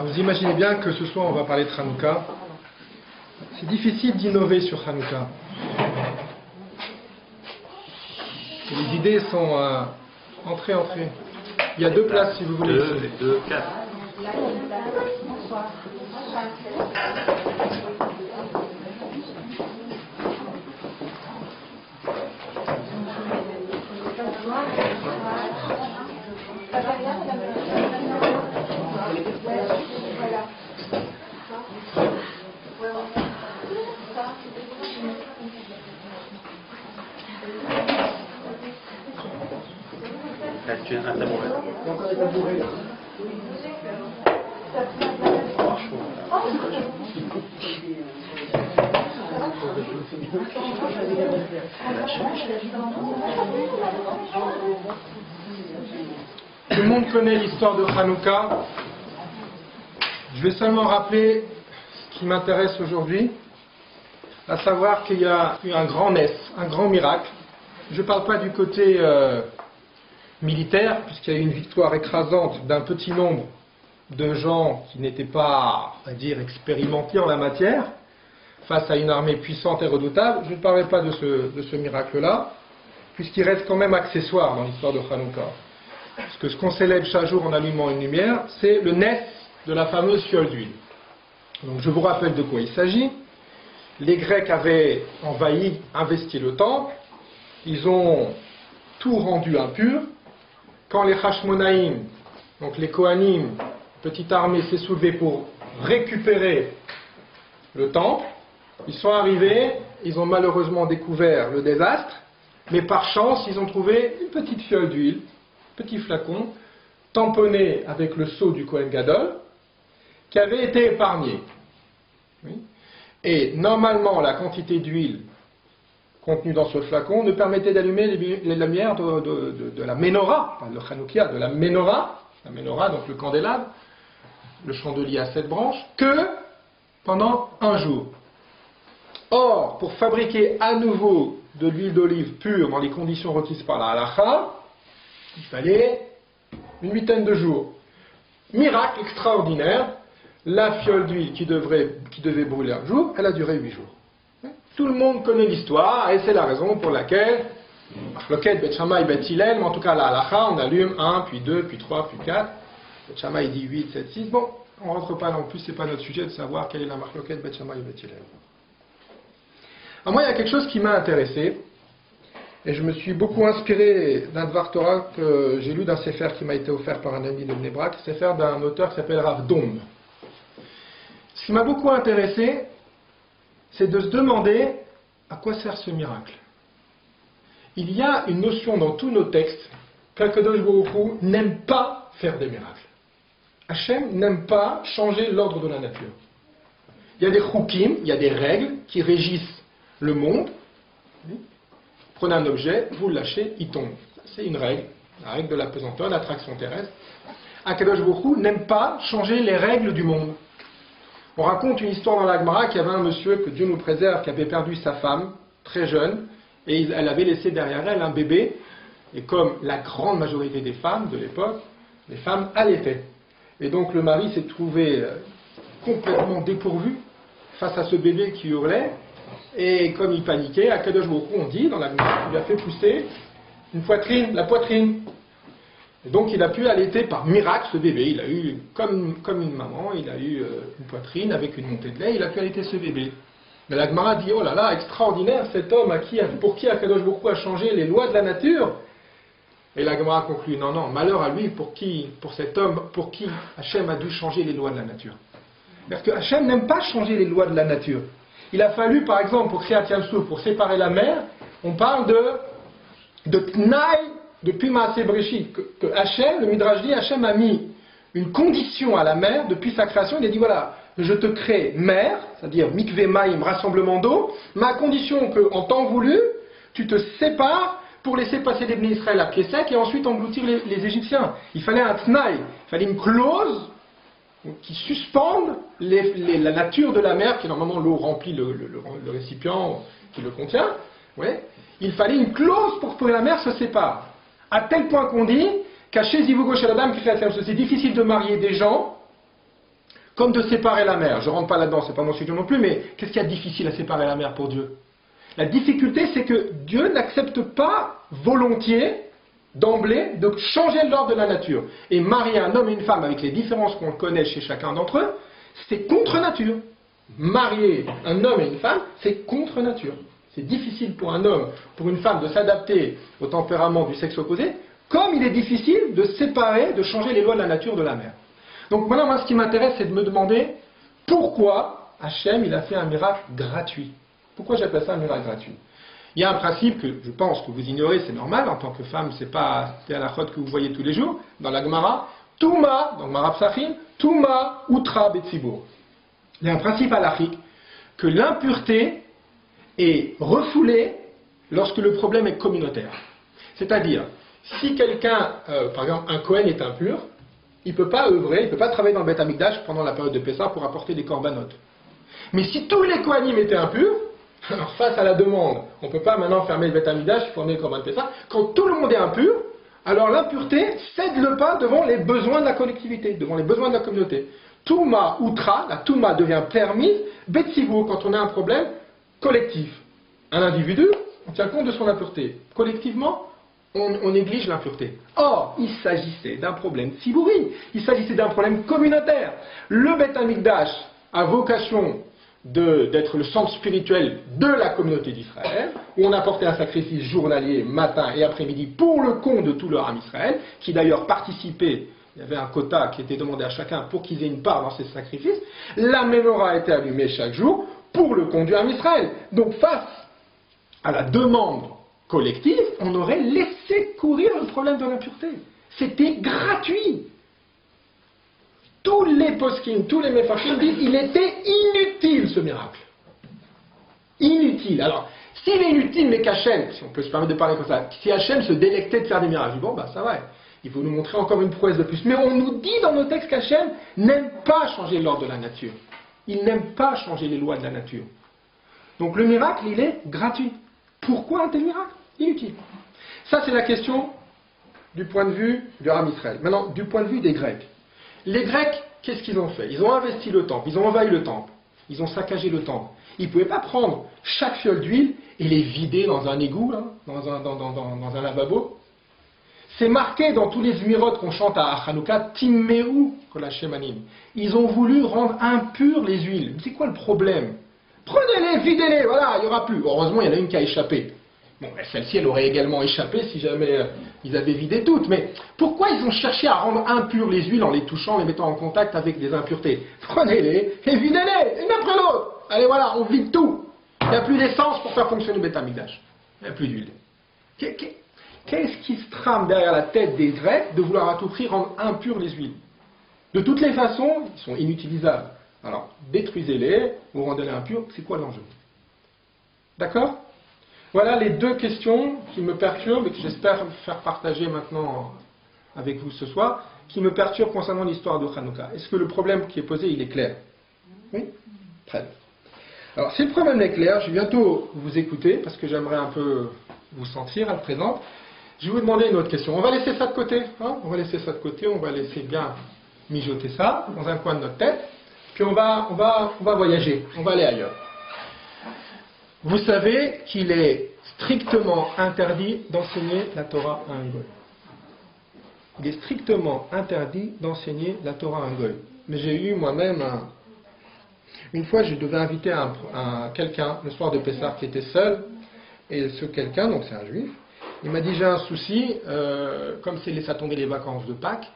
Alors vous imaginez bien que ce soir on va parler de Hanouka. C'est difficile d'innover sur Hanouka. Les idées sont entrées. Il y a 2 places si vous voulez. 2, 4. Tu as un tabouret. Tout le monde connaît l'histoire de Hanouka. Je vais seulement rappeler ce qui m'intéresse aujourd'hui, à savoir qu'il y a eu un grand ness, un grand miracle. Je ne parle pas du côté militaire, puisqu'il y a eu une victoire écrasante d'un petit nombre de gens qui n'étaient pas, on va dire, expérimentés en la matière, face à une armée puissante et redoutable. Je ne parlerai pas de ce miracle-là, puisqu'il reste quand même accessoire dans l'histoire de Hanouka. Parce que ce qu'on célèbre chaque jour en allumant une lumière, c'est le ness de la fameuse fiole d'huile. Donc je vous rappelle de quoi il s'agit. Les Grecs avaient investi le temple, ils ont tout rendu impur. Quand les Hashmonaïm, donc les Kohanim, petite armée s'est soulevée pour récupérer le temple, ils sont arrivés, ils ont malheureusement découvert le désastre, mais par chance, ils ont trouvé une petite fiole d'huile, petit flacon, tamponné avec le sceau du Kohen Gadol, qui avait été épargné. Oui. Et normalement, la quantité d'huile contenue dans ce flacon ne permettait d'allumer les lumières de la menorah, pas de Hanoukia, de la menorah, donc le candélabre, le chandelier à 7 branches, que pendant un jour. Or, pour fabriquer à nouveau de l'huile d'olive pure dans les conditions requises par la halakha, il fallait une 8aine de jours. Miracle extraordinaire, la fiole d'huile qui devait brûler un jour, elle a duré 8 jours. Tout le monde connaît l'histoire, et c'est la raison pour laquelle, Machloket, Bet Shammai, Bet Hillel, mais en tout cas la halakha, on allume 1, puis 2, puis 3, puis 4. Bet Shammai dit 8, 7, 6. Bon, on ne rentre pas non plus, c'est pas notre sujet de savoir quelle est la Machloket, Bet Shammai, Bet Hillel. Alors moi, il y a quelque chose qui m'a intéressé, et je me suis beaucoup inspiré d'un Dvar Torah que j'ai lu d'un sefer qui m'a été offert par un ami de Bnei Brak, sefer d'un auteur qui s'appelle Rav Dom. Ce qui m'a beaucoup intéressé, c'est de se demander à quoi sert ce miracle. Il y a une notion dans tous nos textes qu'Akadosh Baruch Hu n'aime pas faire des miracles. Hachem n'aime pas changer l'ordre de la nature. Il y a des chukim, il y a des règles qui régissent le monde. Prenez un objet, vous le lâchez, il tombe. C'est une règle, la règle de la pesanteur, l'attraction terrestre. Akadosh Baruch Hu n'aime pas changer les règles du monde. On raconte une histoire dans la Gemara qu'il y avait un monsieur, que Dieu nous préserve, qui avait perdu sa femme, très jeune, et elle avait laissé derrière elle un bébé, et comme la grande majorité des femmes de l'époque, les femmes allaitaient. Et donc le mari s'est trouvé complètement dépourvu face à ce bébé qui hurlait, et comme il paniquait, Akadosh Baruch Hu, on dit dans la Gemara, il lui a fait pousser la poitrine. Et donc il a pu allaiter par miracle ce bébé. Il a eu, comme une maman, il a eu une poitrine avec une montée de lait, il a pu allaiter ce bébé. Mais la Gemara dit, oh là là, extraordinaire cet homme pour qui Akadosh Baruch Hu a changé les lois de la nature. Et la Gemara conclut, non, malheur à lui, pour cet homme, pour qui Hachem a dû changer les lois de la nature. Parce que Hachem n'aime pas changer les lois de la nature. Il a fallu, par exemple, pour Kriyat Yam-Suf, pour séparer la mer, on parle de Tnaï, depuis Maaseh Breshit, que Hachem, le Midrash dit, Hachem a mis une condition à la mer depuis sa création. Il a dit, voilà, je te crée mer, c'est-à-dire mikvé maïm, rassemblement d'eau, mais à condition qu'en temps voulu, tu te sépares pour laisser passer les Bnei Israël à pied sec et ensuite engloutir les Égyptiens. Il fallait un tnaï, il fallait une clause qui suspende la nature de la mer, qui normalement l'eau remplit le récipient qui le contient. Ouais. Il fallait une clause pour que la mer se sépare. À tel point qu'on dit, c'est difficile de marier des gens Comme de séparer la mer. Je ne rentre pas là-dedans, c'est pas mon sujet non plus, mais qu'est-ce qu'il y a de difficile à séparer la mer pour Dieu? La difficulté, c'est que Dieu n'accepte pas volontiers, d'emblée, de changer l'ordre de la nature. Et marier un homme et une femme avec les différences qu'on connaît chez chacun d'entre eux, c'est contre nature. Marier un homme et une femme, c'est contre nature. C'est difficile pour un homme, pour une femme de s'adapter au tempérament du sexe opposé, comme il est difficile de séparer, de changer les lois de la nature de la mer. Donc maintenant, moi, ce qui m'intéresse, c'est de me demander pourquoi Hachem, il a fait un miracle gratuit. Pourquoi j'appelle ça un miracle gratuit? Il y a un principe que je pense que vous ignorez, c'est normal, en tant que femme, c'est pas la halachot que vous voyez tous les jours, dans la Gemara, Touma, dans Gemara Psachim, Touma, Utra, Betzibur. Il y a un principe halachique que l'iimpureté est refoulée lorsque le problème est communautaire. C'est-à-dire, si quelqu'un, par exemple, un Kohen est impur, il ne peut pas œuvrer, il ne peut pas travailler dans le Beth Amikdash pendant la période de Pessah pour apporter des corbanotes. Mais si tous les Kohanim étaient impurs, alors face à la demande, on ne peut pas maintenant fermer le Beth Amikdash pour amener le korban de Pessah, quand tout le monde est impur, alors l'impureté cède le pas devant les besoins de la collectivité, devant les besoins de la communauté. Touma outra, la Touma devient permise, Betzibur, quand on a un problème collectif. Un individu, on tient compte de son impureté. Collectivement, on néglige l'impureté. Or, il s'agissait d'un problème tzibouri, il s'agissait d'un problème communautaire. Le Beth Amikdash a vocation d'être le centre spirituel de la communauté d'Israël, où on apportait un sacrifice journalier, matin et après-midi, pour le compte de tout le Ham Israël, qui d'ailleurs participait, il y avait un quota qui était demandé à chacun pour qu'ils aient une part dans ces sacrifices. La menorah était allumée chaque jour pour le compte du Ham Israël. Donc face à la demande collective, on aurait laissé courir le problème de l'impureté. C'était gratuit. Tous les poskim, tous les mefarshim disent qu'il était inutile ce miracle. Inutile. Alors, s'il est inutile, mais qu'Hachem, si on peut se permettre de parler comme ça, si Hachem se délectait de faire des miracles, bon, bah ça va, il faut nous montrer encore une prouesse de plus. Mais on nous dit dans nos textes qu'Hachem n'aime pas changer l'ordre de la nature. Il n'aime pas changer les lois de la nature. Donc le miracle, il est gratuit. Pourquoi un tel miracle? Inutile. Ça, c'est la question du point de vue du Ham Israël. Maintenant, du point de vue des Grecs. Les Grecs, qu'est-ce qu'ils ont fait? Ils ont investi le temple, ils ont envahi le temple, ils ont saccagé le temple. Ils ne pouvaient pas prendre chaque fiole d'huile et les vider dans un égout, là, dans un lavabo. C'est marqué dans tous les Zmirot qu'on chante à Hanouka, Timmeu Kol Hashemanim. Ils ont voulu rendre impures les huiles. C'est quoi le problème? Prenez-les, videz-les, voilà, il n'y aura plus. Heureusement, il y en a une qui a échappé. Bon, celle-ci, elle aurait également échappé si jamais ils avaient vidé toutes. Mais pourquoi ils ont cherché à rendre impures les huiles en les touchant, les mettant en contact avec des impuretés? Prenez-les et videz-les, une après l'autre. Allez, voilà, on vide tout. Il n'y a plus d'essence pour faire fonctionner le Beth Amikdash. Il n'y a plus d'huile. Qu'est-ce qui se trame derrière la tête des Grecs de vouloir à tout prix rendre impures les huiles? De toutes les façons, ils sont inutilisables. Alors, détruisez-les ou rendez-les impures, c'est quoi l'enjeu? D'accord? Voilà les deux questions qui me perturbent et que j'espère faire partager maintenant avec vous ce soir, qui me perturbent concernant l'histoire de Hanouka. Est-ce que le problème qui est posé, il est clair? Oui? Très bien. Alors, si le problème est clair, je vais bientôt vous écouter, parce que j'aimerais un peu vous sentir à présent. Je vais vous demander une autre question. On va laisser ça de côté, hein? On va laisser ça de côté, on va laisser bien mijoter ça dans un coin de notre tête, puis on va voyager, on va aller ailleurs. Vous savez qu'il est strictement interdit d'enseigner la Torah à un goy. Il est strictement interdit d'enseigner la Torah à un goy. Mais j'ai eu moi-même une fois, je devais inviter quelqu'un le soir de Pessah qui était seul, et ce quelqu'un, donc c'est un juif, il m'a dit j'ai un souci, comme c'est laissé tomber les vacances de Pâques,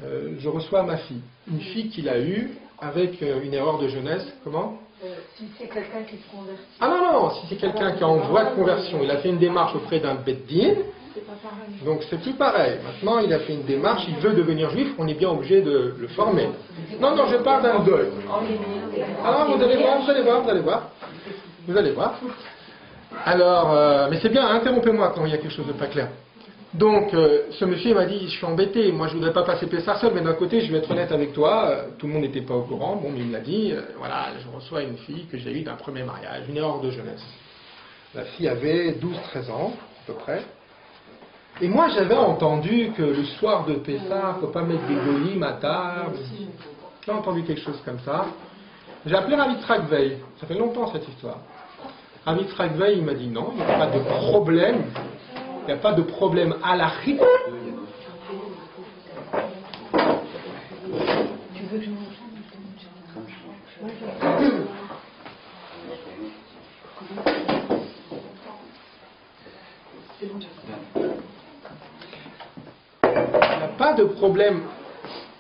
je reçois ma fille. Une fille qu'il a eue avec une erreur de jeunesse. Comment? Si c'est quelqu'un qui se convertit. Ah non, si c'est quelqu'un qui est en voie de conversion, il a fait une démarche auprès d'un Bet Din, C'est pas pareil. donc c'est plus pareil. Maintenant, il a fait une démarche, il veut devenir juif, on est bien obligé de le former. Non, je parle d'un goy. Alors, vous allez voir. Alors, mais c'est bien, interrompez-moi quand il y a quelque chose de pas clair. Donc, ce monsieur m'a dit, je suis embêté, moi je voudrais pas passer Pessah seul, mais d'un côté, je vais être honnête avec toi, tout le monde n'était pas au courant, bon, mais il me l'a dit, voilà, je reçois une fille que j'ai eue d'un premier mariage, une erreur de jeunesse. La fille avait 12-13 ans, à peu près. Et moi, j'avais entendu que le soir de Pessah, il ne faut pas mettre des goyim à table. J'ai entendu quelque chose comme ça. J'ai appelé Rav Yitzhak Veil. Ça fait longtemps cette histoire. Rav Yitzhak Veil, il m'a dit non, il n'y a pas de problème. Il n'y a pas de problème halachique. Pas de problème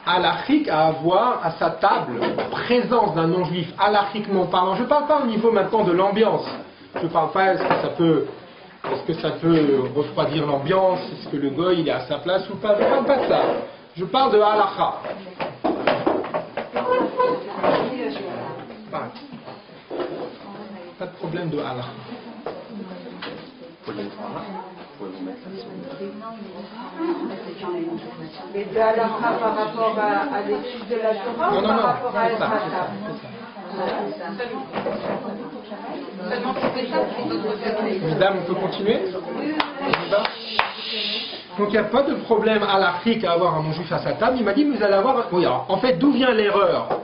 halachique à avoir à sa table la présence d'un non-juif halachiquement parlant. Je ne parle pas au niveau maintenant de l'ambiance. Je ne parle pas est-ce que ça peut refroidir l'ambiance, est-ce que le goy il est à sa place ou pas. Je ne parle pas de ça. Je parle de halakha. Pas de problème de halakha. Mais de halakha par rapport à l'étude de la Torah ou par rapport à Ezra? Mesdames, on peut continuer? Donc il n'y a pas de problème halachique à avoir un non-juif à sa table. Il m'a dit, vous allez avoir... Oui, alors, en fait, d'où vient l'erreur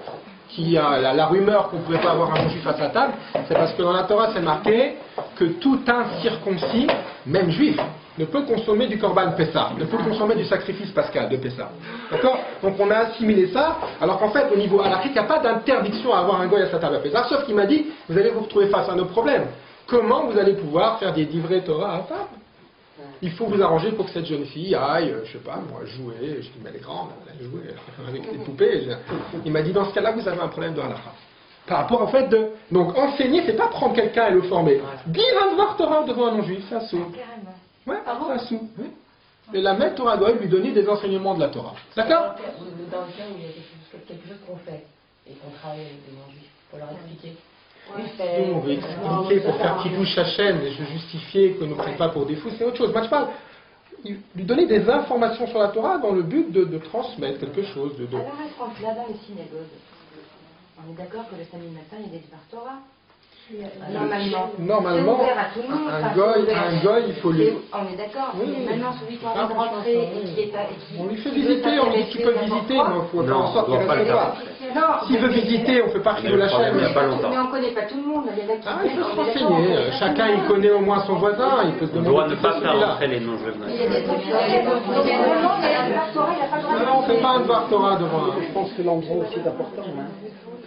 la rumeur qu'on ne pouvait pas avoir un non-juif à sa table? C'est parce que dans la Torah, c'est marqué que tout incirconcis, même juif, ne peut consommer du korban Pessah, ne peut consommer du sacrifice pascal de Pessah. D'accord? Donc on a assimilé ça, alors qu'en fait, au niveau halachique, il n'y a pas d'interdiction à avoir un goy à sa table à Pessah, sauf qu'il m'a dit, vous allez vous retrouver face à un autre problème. Comment vous allez pouvoir faire des divrei Torah à table? Il faut vous arranger pour que cette jeune fille aille, je sais pas, moi, jouer. Je dis, mais elle est grande, elle a joué avec des poupées. Il m'a dit, dans ce cas-là, vous avez un problème de halakha. Par rapport, en fait, donc, enseigner, c'est pas prendre quelqu'un et le former. Dire un devoir Torah devant un non-juif, c'est un sou. Ouais, c'est un sou. Oui. Et la même Torah doit lui donner des enseignements de la Torah. D'accord? Dans le cas où il y a quelque chose qu'on fait et qu'on travaille avec des non-juifs, il faut leur expliquer. On veut expliquer pour faire Kiddush Hashem et se justifier que ne prenne pas pour des fous, c'est autre chose. Moi je parle, lui donner des informations sur la Torah dans le but de transmettre quelque chose. Alors est-ce là-bas les synagogues, on est d'accord que le samedi matin il y a des divers Torah? Normalement, c'est ouvert à tout le monde, un goy, il faut lui... On est d'accord, oui, mais maintenant celui qui a envie de rentrer et qui est pas... On lui fait visiter, on dit qu'il peut visiter, mais il faut faire en sorte qu'il ne reste pas. S'il veut visiter, on ne fait pas rire de la chaîne. Mais on ne connaît pas tout le monde, il y en a qui... Il faut se renseigner. Chacun il connaît au moins son voisin, il peut se demander... On doit ne pas faire rentrer les non-juifs. Non, on ne fait pas un devoir Torah devant un... Je pense que l'endroit aussi est important.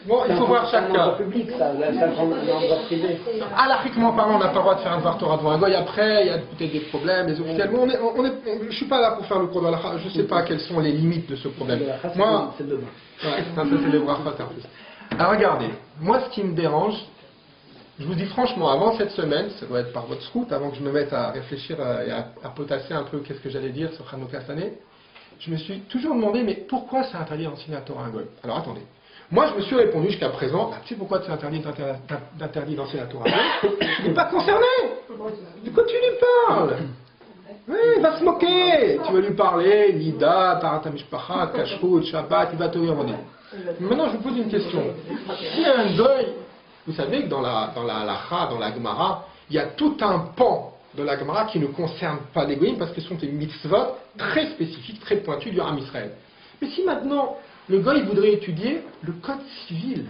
Bon, il faut voir chaque cas. Public, ça, c'est un endroit privé. Halachiquement parlant, on n'a pas le droit de faire un devoir Torah devant un goy. Après, il y a peut-être des problèmes, les officiels. Bon, je ne suis pas là pour faire le cours de l'halakha. Je ne sais pas quelles sont les limites de ce problème. Moi, c'est demain. Ouais, c'est les brachot en plus. Alors regardez, moi ce qui me dérange, je vous dis franchement, avant cette semaine, ça doit être par votre scout, avant que je me mette à réfléchir et à potasser un peu qu'est-ce que j'allais dire sur Hanouka cette année, je me suis toujours demandé, mais pourquoi c'est interdit d'enseigner la Torah à un goy? Alors attendez. Moi, je me suis répondu jusqu'à présent, tu sais pourquoi c'est interdit d'enseigner la Torah? Il n'est pas concerné. De quoi tu lui parles? Oui, il va se moquer. Tu vas lui parler, Nida, Tarat HaMishpacha, Kashrut, Shabbat, il va te demander. Maintenant, je vous pose une question. Si un goy, vous savez que dans la halacha, dans la Gemara, il y a tout un pan de la Gemara qui ne concerne pas les goyim parce que ce sont des mitzvot très spécifiques, très pointus du Ham Israël. Mais si maintenant, le goy voudrait étudier le code civil,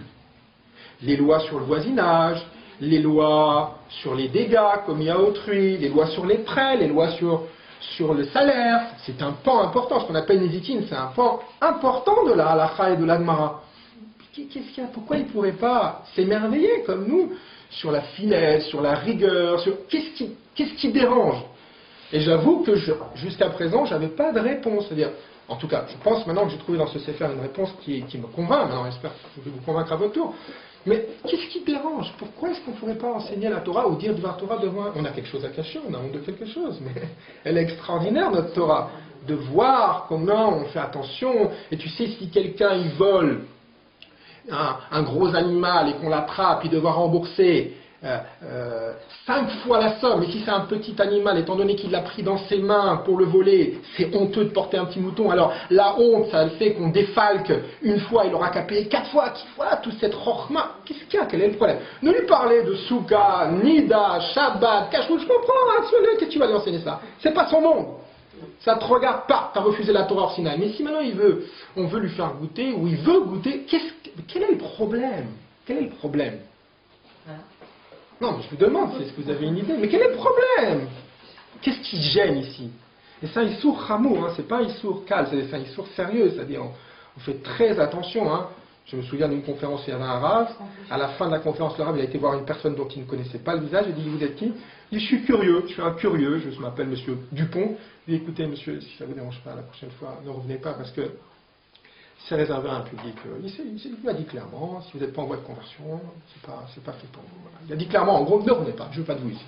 les lois sur le voisinage, les lois sur les dégâts commis à autrui, les lois sur les prêts, les lois sur le salaire, c'est un pan important, ce qu'on appelle les zitines, c'est un pan important de la halakha et de la Gemara. Qu'est-ce qu'il y a? Pourquoi il ne pourrait pas s'émerveiller comme nous sur la finesse, sur la rigueur, sur qu'est-ce qui dérange? Et j'avoue que jusqu'à présent, je n'avais pas de réponse. C'est-à-dire, en tout cas, je pense maintenant que j'ai trouvé dans ce Sefer une réponse qui me convainc. Maintenant, j'espère que je vais vous convaincre à votre tour. Mais qu'est-ce qui dérange? Pourquoi est-ce qu'on ne pourrait pas enseigner la Torah ou dire Dvar Torah devant un... On a quelque chose à cacher, on a honte de quelque chose, mais elle est extraordinaire, notre Torah. De voir comment on fait attention. Et tu sais, si quelqu'un il vole un gros animal et qu'on l'attrape, il devra rembourser 5 fois la somme. Et si c'est un petit animal, étant donné qu'il l'a pris dans ses mains pour le voler, c'est honteux de porter un petit mouton. Alors la honte, ça le fait qu'on défalque une fois, il aura qu'à payer 4 fois. Voilà, toute cette rochma. Qu'est-ce qu'il y a? Quel est le problème? Ne lui parler de Souka, Nida, Shabbat, Kashrut, je comprends, hein, qu'est-ce que tu vas lui enseigner ça? C'est pas son monde. Ça te regarde pas, tu as refusé la Torah Sinaï. Mais si maintenant on veut lui faire goûter, ou il veut goûter, quel est le problème? Quel est le problème? Non, mais je vous demande, est-ce que vous avez une idée? Mais quel est le problème? Qu'est-ce qui gêne ici? Et c'est un issour chamour, hein, c'est pas un issour calme, c'est un issour sérieux, c'est-à-dire on fait très attention. Hein. Je me souviens d'une conférence, il y avait un rave, à la fin de la conférence, le rave, il a été voir une personne dont il ne connaissait pas le visage, il dit, vous êtes qui? Il dit, je suis curieux, je suis un curieux, je m'appelle monsieur Dupont. Il dit, écoutez monsieur, si ça ne vous dérange pas, la prochaine fois, ne revenez pas parce que c'est réservé à un public. Il m'a dit clairement, si vous n'êtes pas en voie de conversion, c'est pas fait pour vous. Voilà. Il a dit clairement, en gros, ne revenez pas, je ne veux pas de vous ici.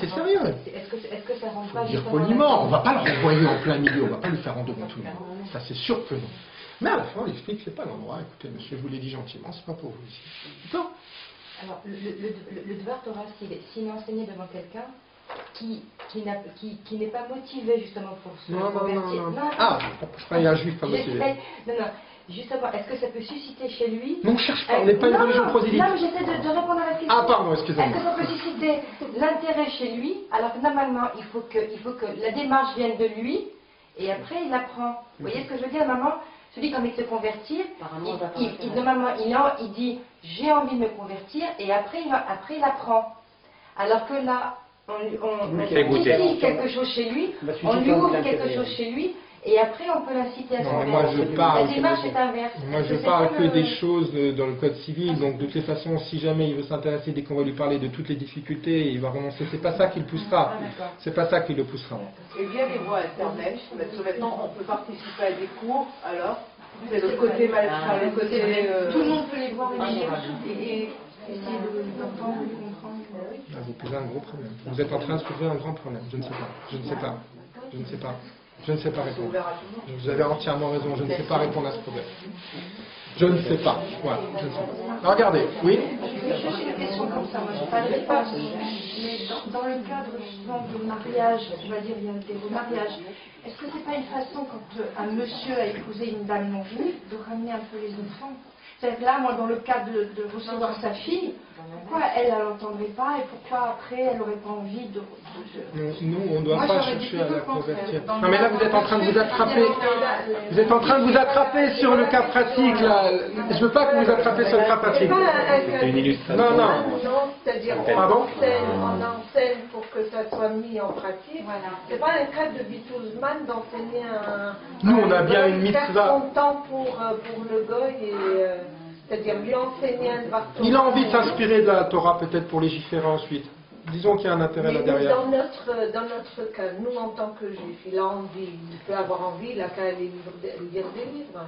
C'est sérieux. Est-ce que ça rentre Il pas faut dire justement poliment, on ne va pas le renvoyer en plein milieu, on ne va pas le faire en devant tout le monde. Ça c'est sûr que non. Mais à la fin, on explique, c'est pas l'endroit. Écoutez, monsieur, je vous l'ai dit gentiment, c'est pas pour vous ici. D'accord? Alors, le devoir Torah, s'il est enseigné devant quelqu'un qui n'est pas motivé justement pour se convertir. Non. Ah, je croyais un juif pas motivé. Non, justement, est-ce que ça peut susciter chez lui... Non, on cherche pas, on n'est pas une religion prosélyte. Non, mais j'essaie de répondre à la question. Ah, pardon, excusez-moi. Est-ce que ça peut susciter l'intérêt chez lui, alors que normalement, il faut que la démarche vienne de lui, et après, il apprend. Vous voyez ce que je veux dire, maman? Celui qui a envie de se convertir, normalement, il dit « j'ai envie de me convertir » et après il apprend. Alors que là, on cultive quelque chose chez lui, on lui ouvre quelque chose chez lui, et après on peut l'inciter à se convertir. La démarche est inverse. Moi je parle que des choses dans le code civil, donc de toutes les façons, si jamais il veut s'intéresser, dès qu'on va lui parler de toutes les difficultés, il va renoncer. C'est pas ça qui le poussera. C'est pas ça qui le poussera. Et bien les voies internet, parce que maintenant on peut participer à des cours, alors c'est le côté mal, le côté tout le monde peut les voir et essayer d'entendre, de comprendre. Vous posez un gros problème. Vous êtes en train de soulever un grand problème. Je ne sais pas. Je ne sais pas. Je ne sais pas. Je ne sais pas répondre. Vous avez entièrement raison. Je ne sais pas répondre à ce problème. Je ne sais pas. Voilà. Je ne sais pas. Alors, regardez. Oui. Juste une question comme ça. Moi, je ne parlerai pas. Mais dans le cadre justement du mariage, on va dire il y a des mariages. Est-ce que c'est pas une façon quand un monsieur a épousé une dame non venue de ramener un peu les enfants? C'est-à-dire là, moi, dans le cas de recevoir sa fille, pourquoi elle n'entendrait pas et pourquoi après elle n'aurait pas envie de... Nous, on ne doit pas chercher à la convertir. Non, mais là, vous êtes en train de vous attraper. Vous êtes en train de vous attraper sur le cas pratique, là. Je ne veux pas que vous vous attrapez sur le cas pratique. C'est une illustration. Non. C'est-à-dire Pardon? on enseigne pour que ça soit mis en pratique. Voilà. C'est pas un cas de Bitouzman d'enseigner un... Nous, on a bien une mitzvah. Faire son temps pour le goy et... c'est-à-dire lui enseigner un devoir Torah. Il a envie de s'inspirer de la Torah peut-être pour légiférer ensuite. Disons qu'il y a un intérêt là derrière. Dans notre cas, nous en tant que juifs, il a envie, il peut avoir envie, il a qu'à aller lire des livres.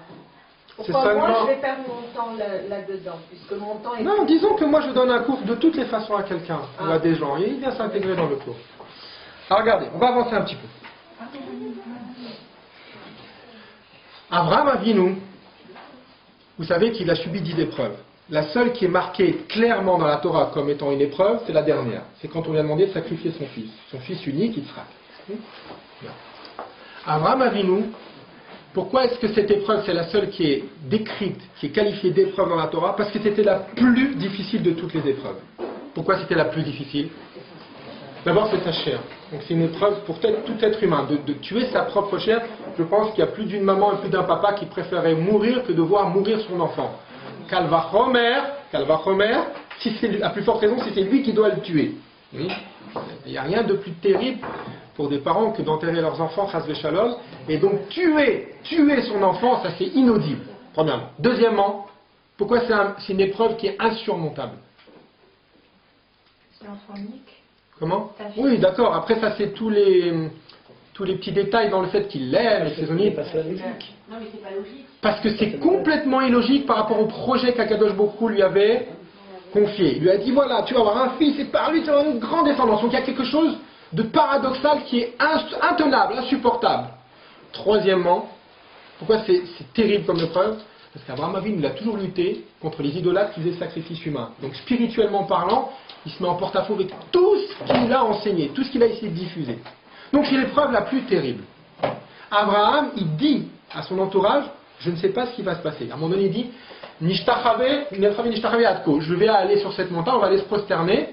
Pourquoi moi je vais perdre mon temps là-dedans, puisque mon temps est... Non, disons que moi je donne un cours de toutes les façons à quelqu'un, ou à des gens, et il vient s'intégrer dans le cours. Alors regardez, on va avancer un petit peu. Abraham Avinu, vous savez qu'il a subi 10 épreuves. La seule qui est marquée clairement dans la Torah comme étant une épreuve, c'est la dernière. C'est quand on lui a demandé de sacrifier son fils unique, Yitzhak. Abraham Avinu, pourquoi est-ce que cette épreuve, c'est la seule qui est décrite, qui est qualifiée d'épreuve dans la Torah? Parce que c'était la plus difficile de toutes les épreuves. Pourquoi c'était la plus difficile? D'abord, c'est sa chair. Donc c'est une épreuve pour tout être humain. De tuer sa propre chair, je pense qu'il y a plus d'une maman et plus d'un papa qui préférait mourir que de voir mourir son enfant. Calvachomer, si c'est à plus forte raison, si c'est lui qui doit le tuer. Oui. Il n'y a rien de plus terrible pour des parents que d'enterrer leurs enfants, chas v'shalom, et donc tuer son enfant, ça c'est inaudible, premièrement. Deuxièmement, pourquoi c'est une épreuve qui est insurmontable? C'est l'enfant unique. Comment? Oui, d'accord, après ça c'est tous les petits détails dans le fait qu'il l'aime, et ses amis. Non, mais c'est pas logique. Parce que c'est complètement illogique par rapport au projet qu'Akadosh Baruch Hu lui avait confié. Il lui a dit, voilà, tu vas avoir un fils et par lui tu vas avoir une grande descendance. Donc il y a quelque chose de paradoxal qui est intenable, insupportable. Troisièmement, pourquoi c'est terrible comme épreuve? Parce qu'Abraham Avinu, il a toujours lutté contre les idolâtres qui faisaient sacrifice humain. Donc spirituellement parlant, il se met en porte-à-faux avec tout ce qu'il a enseigné, tout ce qu'il a essayé de diffuser. Donc c'est l'épreuve la plus terrible. Abraham, il dit à son entourage, je ne sais pas ce qui va se passer. À un moment donné, il dit, je vais aller sur cette montagne, on va aller se prosterner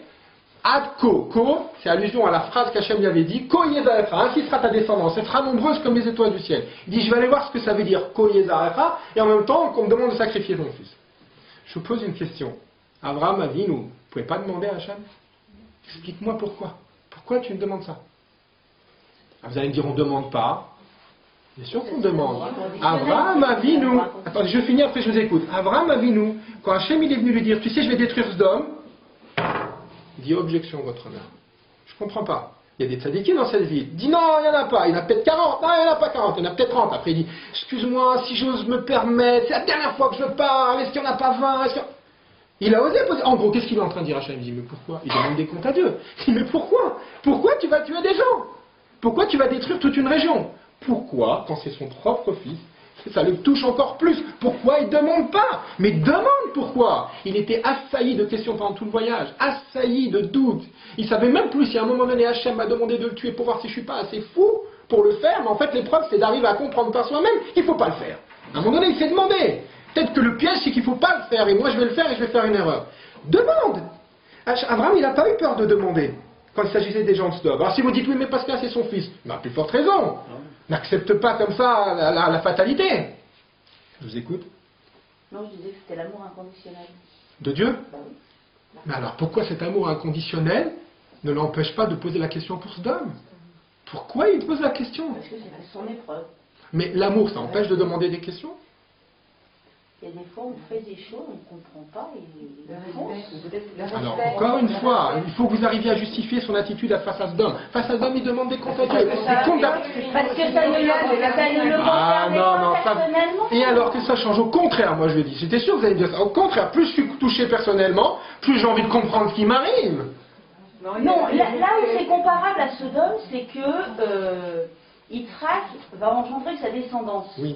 Ad ko. Ko, c'est allusion à la phrase qu'Hachem lui avait dit. Ko yezarecha, ainsi sera ta descendance. Elle sera nombreuse comme les étoiles du ciel. Il dit, je vais aller voir ce que ça veut dire. Ko yezarecha. Et en même temps, qu'on me demande de sacrifier mon fils. Je vous pose une question. Abraham a dit, nous, vous ne pouvez pas demander à Hachem? Explique-moi pourquoi. Pourquoi tu me demandes ça? Vous allez me dire, on ne demande pas. Bien sûr qu'on demande. Abraham Avinu. Attendez, je finis, après je vous écoute. Abraham Avinu, quand Hachem il est venu lui dire, tu sais, je vais détruire Sodome, il dit, objection, votre honneur. Je ne comprends pas. Il y a des tzadikim dans cette ville. Il dit, non, il n'y en a pas. Il y en a peut-être 40. Non, il n'y en a pas 40. Il y en a peut-être 30. Après, il dit, excuse-moi, si j'ose me permettre, c'est la dernière fois que je parle. Est-ce qu'il n'y en a pas 20? Il a osé poser. En gros, qu'est-ce qu'il est en train de dire, Hachem? Il dit, mais pourquoi? Il demande des comptes à Dieu. Il dit, mais pourquoi? Pourquoi tu vas tuer des gens? Pourquoi tu vas détruire toute une région? Pourquoi, quand c'est son propre fils, ça le touche encore plus? Pourquoi il ne demande pas? Mais demande pourquoi. Il était assailli de questions pendant tout le voyage, assailli de doutes. Il ne savait même plus si à un moment donné Hachem m'a demandé de le tuer pour voir si je ne suis pas assez fou pour le faire. Mais en fait, l'épreuve, c'est d'arriver à comprendre par soi-même qu'il ne faut pas le faire. À un moment donné, il s'est demandé. Peut-être que le piège, c'est qu'il ne faut pas le faire, et moi je vais le faire et je vais faire une erreur. Demande. Abraham, il n'a pas eu peur de demander quand il s'agissait des gens de Sodome. Alors si vous dites oui, mais parce que c'est son fils, il a plus forte raison. N'accepte pas comme ça la fatalité. Je vous écoute. Non, je disais que c'était l'amour inconditionnel. De Dieu? Bah oui. Mais alors pourquoi cet amour inconditionnel ne l'empêche pas de poser la question pour Sodome? Pourquoi il pose la question? Parce que c'est son épreuve. Mais l'amour, ça empêche de demander des questions? Il y a des fois où on fait des choses, on ne comprend pas et on fonce. Alors, encore une fois, il faut que vous arriviez à justifier son attitude face à Sodome. Face à Sodome, il demande des comptes à Dieu. Parce que ça ne le Ah non, pas ça... personnellement. Et alors que ça change, au contraire, moi je le dis. J'étais sûr que vous allez dire ça. Au contraire, plus je suis touché personnellement, plus j'ai envie de comprendre ce qui m'arrive. Non, là où c'est comparable à Sodome, c'est que Yitzhak va engendrer sa descendance. Oui.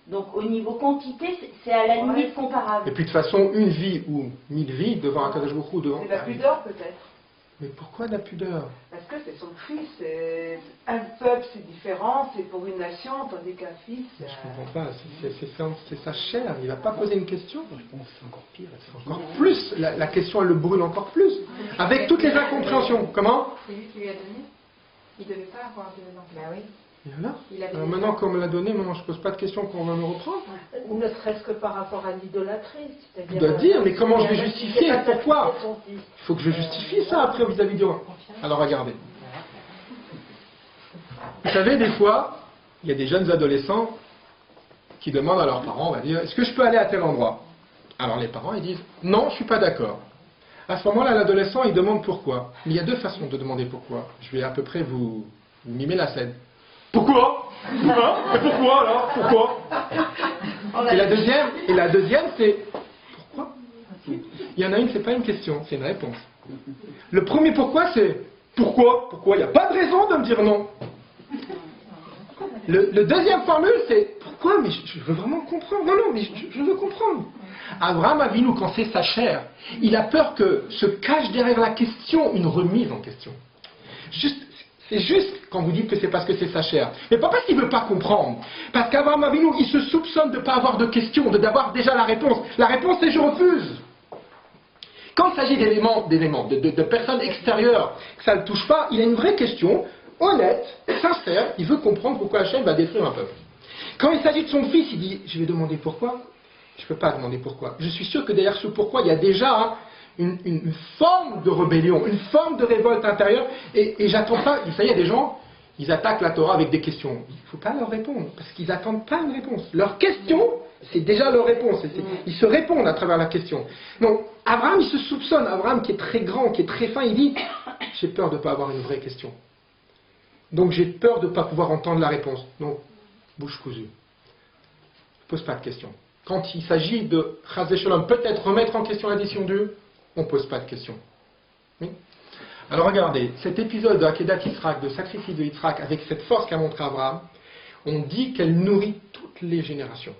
Donc au niveau quantité, c'est à la limite comparable. Et puis de toute façon, une vie ou 1000 vies devant un Kadosh Baruch Hu, devant... C'est la pudeur peut-être. Mais pourquoi la pudeur? Parce que c'est son fils. Un peuple c'est différent, c'est pour une nation, tandis qu'un fils... Je comprends pas, c'est sa chair, il va pas poser une question. Je pense que c'est encore pire, c'est encore plus, la question elle le brûle encore plus, avec toutes les incompréhensions. Comment? C'est lui qui lui a donné. Il ne devait pas avoir de l'enfant. Ben oui. Et alors, Il avait alors maintenant qu'on me l'a donné, maintenant je pose pas de questions qu'on va me reprendre. Ou ne serait-ce que par rapport à l'idolâtrie. Je dois dire, mais comment je vais justifier? Pourquoi? Il faut que je justifie ça après vis-à-vis de Dieu. Alors regardez. Vous savez, des fois, il y a des jeunes adolescents qui demandent à leurs parents, on va dire, est-ce que je peux aller à tel endroit? Alors les parents, ils disent, non, je suis pas d'accord. À ce moment-là, l'adolescent, il demande pourquoi. Mais il y a deux façons de demander pourquoi. Je vais à peu près vous mimer la scène. Pourquoi? Hein? Et pourquoi alors? Pourquoi? Et la deuxième, c'est pourquoi? Il y en a une, c'est pas une question, c'est une réponse. Le premier pourquoi, c'est pourquoi? Pourquoi? Il n'y a pas de raison de me dire non. Le deuxième formule, c'est pourquoi? Mais je veux vraiment comprendre. Non, mais je veux comprendre. Abraham Avinu, quand c'est sa chair, il a peur que se cache derrière la question une remise en question. C'est juste quand vous dites que c'est parce que c'est sa chair. Mais pas parce qu'il ne veut pas comprendre. Parce qu'Abraham Avinu, il se soupçonne de ne pas avoir de questions, d'avoir déjà la réponse. La réponse, c'est je refuse. Quand il s'agit de personnes extérieures, que ça ne le touche pas, il a une vraie question, honnête, sincère, il veut comprendre pourquoi Hachem va détruire un peuple. Quand il s'agit de son fils, il dit, je vais demander pourquoi. Je ne peux pas demander pourquoi. Je suis sûr que derrière ce pourquoi, il y a déjà une forme de rébellion, une forme de révolte intérieure, et j'attends pas, vous savez, il y a des gens, ils attaquent la Torah avec des questions. Il ne faut pas leur répondre, parce qu'ils n'attendent pas une réponse. Leur question, c'est déjà leur réponse. Ils se répondent à travers la question. Donc, Abraham, il se soupçonne, Abraham qui est très grand, qui est très fin, il dit, j'ai peur de ne pas avoir une vraie question. Donc j'ai peur de ne pas pouvoir entendre la réponse. Donc, bouche cousue. Ne pose pas de questions. Quand il s'agit de, Chas v'Shalom, peut-être remettre en question la décision de Dieu, on ne pose pas de questions. Oui. Alors regardez, cet épisode de Akedat Yitzhak, de sacrifice de Yitzhak, avec cette force qu'a montré Abraham, on dit qu'elle nourrit toutes les générations.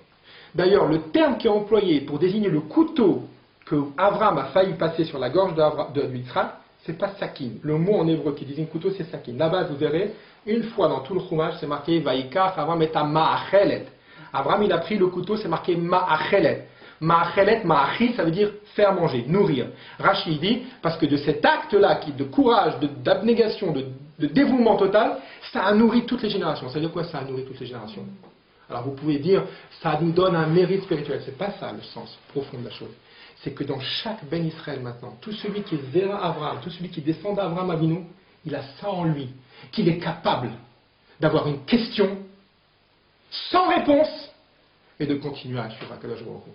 D'ailleurs, le terme qui est employé pour désigner le couteau que Abraham a failli passer sur la gorge de Yitzhak, c'est pas sakin. Le mot en hébreu qui désigne couteau, c'est sakin. Là-bas, vous verrez, une fois dans tout le Chumash, c'est marqué Vaikach, Abraham et Ma'achelet. Abraham, il a pris le couteau, c'est marqué Ma'achelet. Ma'achelet, ma'achil, ça veut dire faire manger, nourrir. Rashi dit, parce que de cet acte-là, de courage, d'abnégation, de dévouement total, ça a nourri toutes les générations. Ça veut dire quoi, ça a nourri toutes les générations? Alors vous pouvez dire, ça nous donne un mérite spirituel. C'est pas ça le sens profond de la chose. C'est que dans chaque Ben Israël maintenant, tout celui qui est Zera Abraham, tout celui qui descend d'Abraham Avinu, il a ça en lui, qu'il est capable d'avoir une question sans réponse et de continuer à suivre Akadosh Baruch Hu.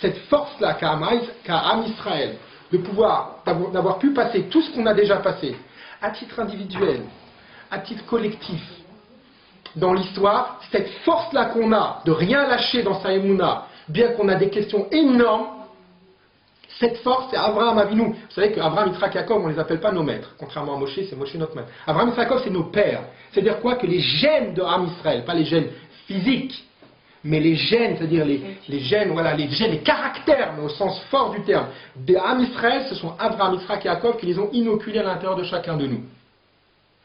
Cette force-là qu'a Am Israël, de pouvoir, d'avoir pu passer tout ce qu'on a déjà passé, à titre individuel, à titre collectif, dans l'histoire, cette force-là qu'on a de rien lâcher dans sa émouna, bien qu'on a des questions énormes, cette force, c'est Abraham Avinu. Vous savez qu'Abraham, Yitzhak, Yaakov, on ne les appelle pas nos maîtres. Contrairement à Moshe, c'est Moshe notre maître. Abraham, Yitzhak, Yaakov, c'est nos pères. C'est-à-dire quoi? Que les gènes de Am Israël, pas les gènes physiques, mais les gènes, c'est-à-dire les gènes, voilà, les gènes, les caractères, mais au sens fort du terme, de Am Israël, ce sont Abraham, Yitzhak et Yaakov qui les ont inoculés à l'intérieur de chacun de nous.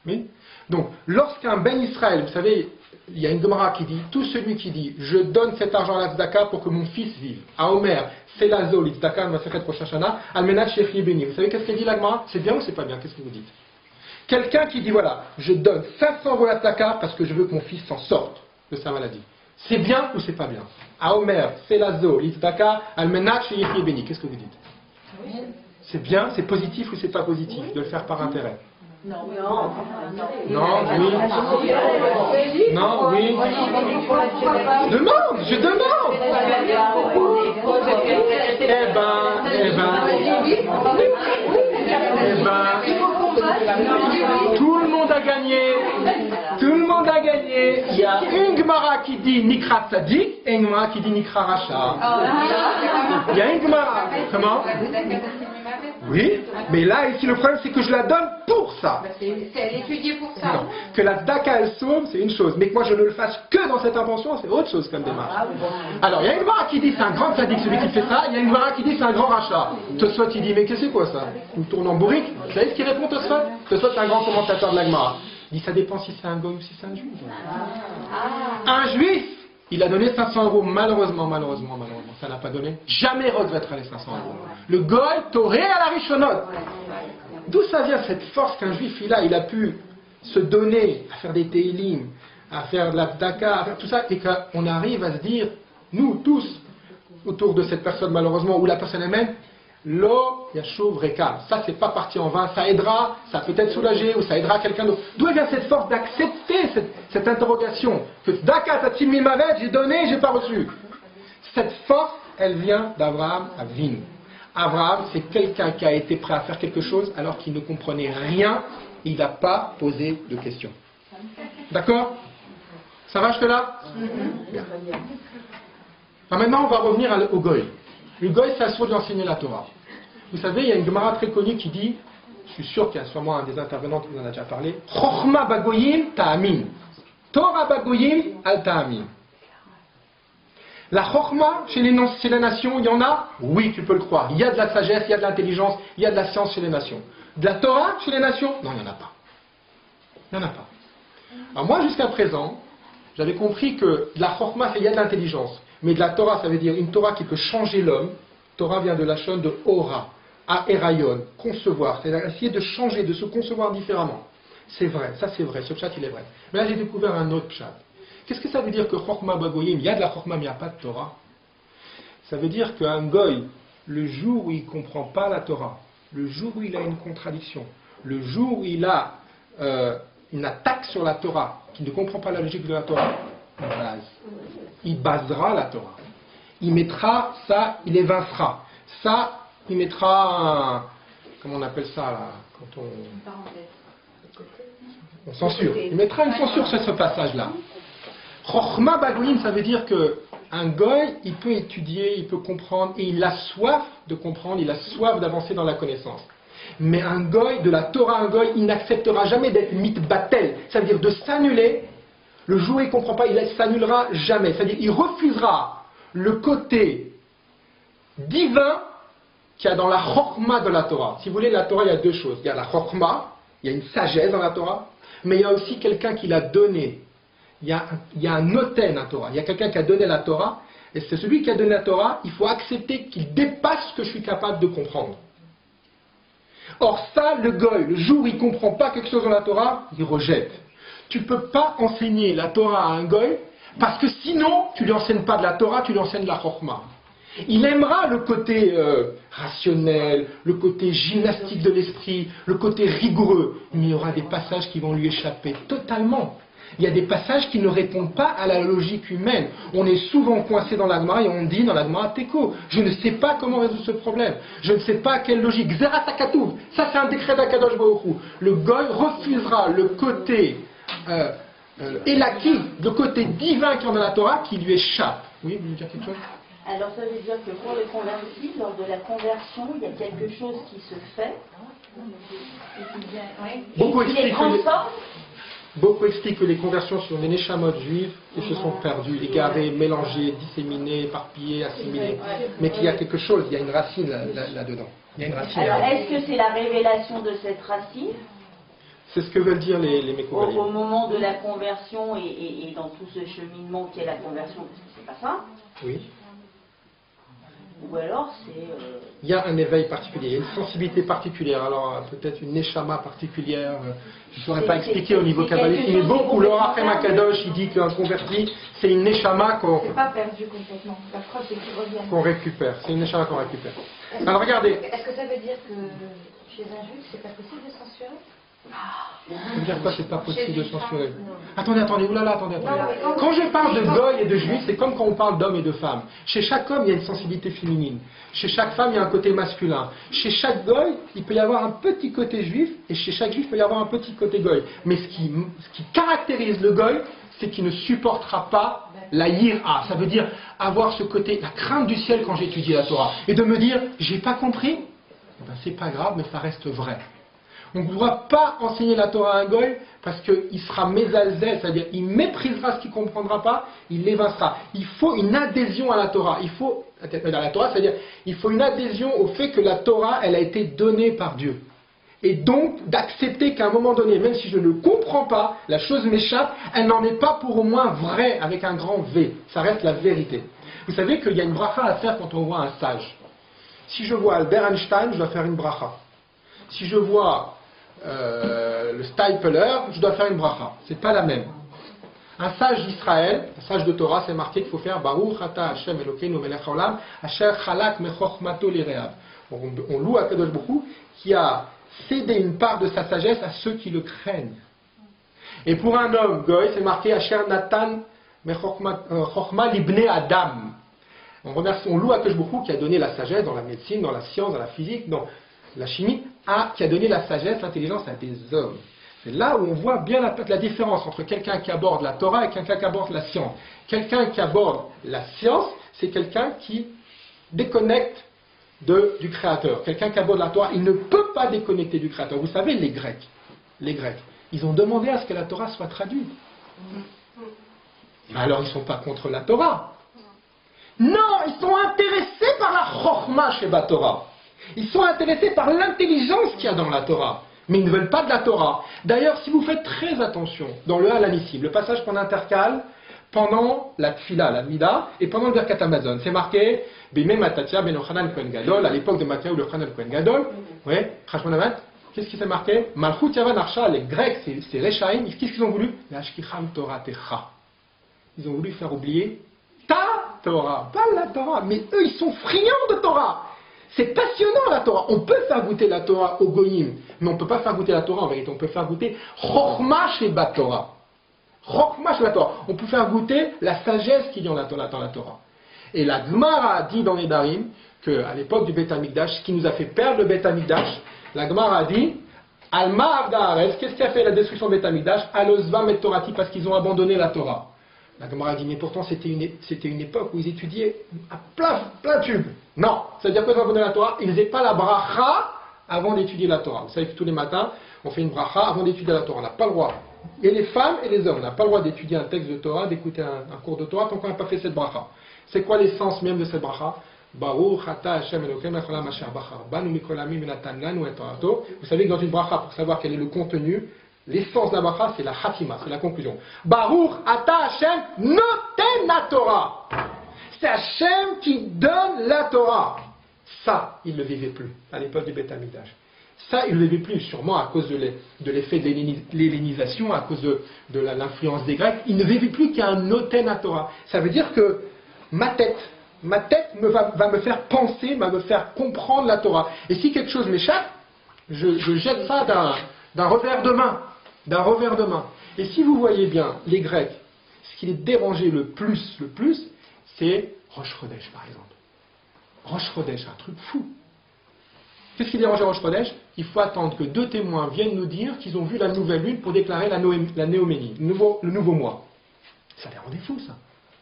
Oui? Donc, lorsqu'un Ben Israël, vous savez, il y a une Gemara qui dit, tout celui qui dit, je donne cet argent à la tzedaka pour que mon fils vive. À Omer, c'est la zol, tzedaka, ma secret Rosh Hashanah, almenach shechi béni. Vous savez qu'est-ce qu'elle dit la Gemara? C'est bien ou c'est pas bien? Qu'est-ce que vous dites? Quelqu'un qui dit, voilà, je donne 500 euros à la tzedaka parce que je veux que mon fils s'en sorte de sa maladie. C'est bien ou c'est pas bien? À Omer, c'est la zol, tzedaka, almenach shechi béni. Qu'est-ce que vous dites? C'est bien, c'est positif ou c'est pas positif de le faire par intérêt? Non, Non, oui. Non, oui. Je demande. Tout le monde a gagné. Tout le monde a gagné. Il y a une Gemara qui dit Nikra Tzadik et une Gemara qui dit Nikra Racha. Il y a une Gemara. Comment? Oui, mais là, ici, le problème, c'est que je la donne pour ça. Elle est étudiée pour ça. Non. Que la tzedaka, elle sauve, c'est une chose. Mais que moi, je ne le fasse que dans cette intention, c'est autre chose comme démarche. Alors, il y a une Gemara qui dit c'est un grand tzaddik, celui qui fait ça. Il y a une Gemara qui dit c'est un grand rachat. Tosfot, il dit, mais qu'est-ce que c'est quoi ça? Il tourne en bourrique. Vous savez ce qu'il répond, Tosfot? Tosfot, c'est un grand commentateur de la Gemara. Il dit, ça dépend si c'est un goy ou si c'est un juif. Un juif, il a donné 500 euros. Malheureusement, ça n'a pas donné. Jamais regrettera les 500 euros. Le goy, toré à la richonot. D'où ça vient cette force qu'un juif il a pu se donner à faire des télim, à faire de la tzedaka, à faire tout ça, et qu'on arrive à se dire, nous tous, autour de cette personne malheureusement, ou la personne elle-même, lo yashuv reka. Ça, c'est pas parti en vain. Ça aidera, ça peut être soulagé, ou ça aidera quelqu'un d'autre. D'où vient cette force d'accepter cette interrogation? Que tzedaka, ça timmi mavet, j'ai donné, j'ai pas reçu. Cette force, elle vient d'Abraham Avinu. Abraham, c'est quelqu'un qui a été prêt à faire quelque chose alors qu'il ne comprenait rien, il n'a pas posé de questions. D'accord? Ça va jusque-là? Bien. Alors maintenant, on va revenir au goy. Le goy, c'est à soi d'enseigner la Torah. Vous savez, il y a une Gemara très connue qui dit, je suis sûr qu'il y a sûrement un des intervenants qui vous en a déjà parlé, Chochma bagoyim ta'amin. Torah bagoyim al ta'amin. La chokhma chez les nations, il y en a? Oui, tu peux le croire. Il y a de la sagesse, il y a de l'intelligence, il y a de la science chez les nations. De la Torah chez les nations? Non, il n'y en a pas. Il n'y en a pas. Alors moi, jusqu'à présent, j'avais compris que de la chokhma, il y a de l'intelligence. Mais de la Torah, ça veut dire une Torah qui peut changer l'homme. Torah vient de la chaîne de Ora, à Erayon, concevoir. C'est-à-dire essayer de changer, de se concevoir différemment. C'est vrai, ça c'est vrai, ce pshat il est vrai. Mais là, j'ai découvert un autre pshat. Qu'est-ce que ça veut dire que Chokhma Bagoyim, il y a de la Chokhma mais il n'y a pas de Torah? Ça veut dire qu'un goy, le jour où il ne comprend pas la Torah, le jour où il a une contradiction, le jour où il a une attaque sur la Torah, qui ne comprend pas la logique de la Torah, il basera la Torah. Il mettra ça, il évincera. Ça, il mettra comment on appelle ça là, quand on censure. Il mettra une censure sur ce passage-là. Chokhma Bagoyim, ça veut dire qu'un goy, il peut étudier, il peut comprendre, et il a soif de comprendre, il a soif d'avancer dans la connaissance. Mais un goy, de la Torah, un goy, il n'acceptera jamais d'être mitbatel, ça veut dire de s'annuler. Le jour où il ne comprend pas, il s'annulera jamais. C'est-à-dire il refusera le côté divin qu'il y a dans la chokhma de la Torah. Si vous voulez, la Torah, il y a deux choses. Il y a la chokhma, il y a une sagesse dans la Torah, mais il y a aussi quelqu'un qui l'a donné. Il y a un noten à Torah. Il y a quelqu'un qui a donné la Torah, et c'est celui qui a donné la Torah, il faut accepter qu'il dépasse ce que je suis capable de comprendre. Or ça, le goy, le jour où il ne comprend pas quelque chose dans la Torah, il rejette. Tu ne peux pas enseigner la Torah à un goy, parce que sinon, tu ne lui enseignes pas de la Torah, tu lui enseignes de la Chokhmah. Il aimera le côté rationnel, le côté gymnastique de l'esprit, le côté rigoureux, mais il y aura des passages qui vont lui échapper totalement. Il y a des passages qui ne répondent pas à la logique humaine. On est souvent coincé dans la Gemara et on dit dans la Gemara Teko, je ne sais pas comment résoudre ce problème. Je ne sais pas quelle logique. Zerat Hakatuv, ça c'est un décret d'Akadosh Baruch Hu. Le goy refusera le côté élaki, le côté divin qui est dans la Torah qui lui échappe. Oui, vous voulez dire quelque chose? Alors ça veut dire que pour les convertis, lors de la conversion, il y a quelque chose qui se fait. Beaucoup qui les transforme. Beaucoup expliquent que les conversions sur les neshamot juives qui se sont perdues, égarées, mélangées, disséminées, éparpillées, assimilées. Mais qu'il y a quelque chose, il y a une racine là-dedans. Il y a une racine. Alors est-ce que c'est la révélation de cette racine? C'est ce que veulent dire les Mécobalim. Au moment de la conversion et dans tout ce cheminement qu'est la conversion, parce que c'est pas ça. Oui. Ou alors c'est... Il y a un éveil particulier, il y a une sensibilité particulière, alors peut-être une neshama particulière, je ne saurais pas expliquer au niveau kabbalistique, mais beaucoup, le Rachem Akadosh, il dit qu'un converti, c'est une neshama C'est pas perdu complètement. La preuve, c'est qu'il revient. qu'on récupère, c'est une neshama qu'on récupère. Alors regardez. Est-ce que ça veut dire que chez un juif, c'est pas possible de censurer? Ça veut dire quoi, c'est pas possible de censurer? Attendez, oulala, attendez. Quand je parle de goy et de juif, c'est comme quand on parle d'hommes et de femmes. Chez chaque homme, il y a une sensibilité féminine. Chez chaque femme, il y a un côté masculin. Chez chaque goy, il peut y avoir un petit côté juif, et chez chaque juif, il peut y avoir un petit côté goy. Mais ce qui caractérise le goy, c'est qu'il ne supportera pas la yira. Ça veut dire avoir ce côté, la crainte du ciel quand j'étudie la Torah. Et de me dire, j'ai pas compris, eh ben, c'est pas grave, mais ça reste vrai. On ne pourra pas enseigner la Torah à un goy parce qu'il sera mésalzel, c'est-à-dire il méprisera ce qu'il ne comprendra pas, il l'évincera. Il faut une adhésion à la Torah. C'est-à-dire il faut une adhésion au fait que la Torah, elle a été donnée par Dieu. Et donc d'accepter qu'à un moment donné, même si je ne comprends pas, la chose m'échappe, elle n'en est pas pour au moins vraie avec un grand V. Ça reste la vérité. Vous savez qu'il y a une bracha à faire quand on voit un sage. Si je vois Albert Einstein, je dois faire une bracha. Si je vois le Stipler, je dois faire une bracha. C'est pas la même. Un sage d'Israël, un sage de Torah, c'est marqué qu'il faut faire Baruch Ata Hashem Elokeinu Melech Haolam Asher Chalak Mechochmato Lireav. On loue Akadosh Baruch Hu qui a cédé une part de sa sagesse à ceux qui le craignent. Et pour un homme goy, c'est marqué Asher Natan Mechochma Libne Adam. On loue Akadosh Baruch Hu qui a donné la sagesse dans la médecine, dans la science, dans la physique, dans la chimie, qui a donné la sagesse, l'intelligence à des hommes. C'est là où on voit bien la différence entre quelqu'un qui aborde la Torah et quelqu'un qui aborde la science. Quelqu'un qui aborde la science, c'est quelqu'un qui déconnecte du Créateur. Quelqu'un qui aborde la Torah, il ne peut pas déconnecter du Créateur. Vous savez, les Grecs, ils ont demandé à ce que la Torah soit traduite. Mais alors, ils ne sont pas contre la Torah. Non, ils sont intéressés par la Chokhmah chez Torah. Ils sont intéressés par l'intelligence qu'il y a dans la Torah, mais ils ne veulent pas de la Torah. D'ailleurs, si vous faites très attention, dans le Halanissim, le passage qu'on intercale pendant la Tfila, la Mida, et pendant le Birkat Hamazon, c'est marqué Bimé Matatia ben Yochanan Kohen Gadol, à l'époque de Matthieu le Yochanan Kohen Gadol, qu'est-ce qui s'est marqué? Malchut Yavan Arsha, les Grecs, c'est Rechaim, qu'est-ce qu'ils ont voulu? L'Ashkicham Torah Techa. Ils ont voulu faire oublier ta Torah, pas la Torah, mais eux, ils sont friands de Torah. C'est passionnant la Torah. On peut faire goûter la Torah au Goyim, mais on ne peut pas faire goûter la Torah en vérité. On peut faire goûter Chokhmah chez Torah. Chokhmah chez Torah. On peut faire goûter la sagesse qu'il y a dans la Torah. Et la Gemara dit dans les Darim qu'à l'époque du Beth Amikdash, ce qui nous a fait perdre le Beth Amikdash, la Gemara dit Alma Avda Haaretz, qu'est-ce qui a fait la destruction du Beth Amikdash? Alozva Met Torati, parce qu'ils ont abandonné la Torah. La Gemara dit, mais pourtant c'était une époque où ils étudiaient à plein tube. Non, ça veut dire qu'ils ont abandonné la Torah, ils n'avaient pas la bracha avant d'étudier la Torah. Vous savez que tous les matins, on fait une bracha avant d'étudier la Torah. On n'a pas le droit. Et les femmes et les hommes, on n'a pas le droit d'étudier un texte de Torah, d'écouter un cours de Torah tant qu'on n'a pas fait cette bracha. C'est quoi l'essence même de cette bracha? Baruch ata Hashem Elokeinu melech haolam asher bachar banu mikol hamim v'natan lanu et torato. Vous savez que dans une bracha, pour savoir quel est le contenu, l'essence de la bracha, c'est la khatima, c'est la conclusion. Baruch ata Hashem noten la Torah. C'est Hachem qui donne la Torah. Ça, il ne le vivait plus à l'époque du Beth Amikdash. Ça, il ne le vivait plus, sûrement à cause de l'effet de l'hellénisation, à cause de l'influence des Grecs. Il ne vivait plus qu'un noten à Torah. Ça veut dire que ma tête va me faire penser, va me faire comprendre la Torah. Et si quelque chose m'échappe, je jette ça d'un revers de main. D'un revers de main. Et si vous voyez bien, les Grecs, ce qui les dérangeait le plus, c'est Rosh Chodesh, par exemple. Rosh Chodesh, un truc fou. Qu'est-ce qui dérangeait Rosh Chodesh? Il faut attendre que 2 témoins viennent nous dire qu'ils ont vu la nouvelle lune pour déclarer la néoménie, le nouveau mois. Ça les rendait fous, ça.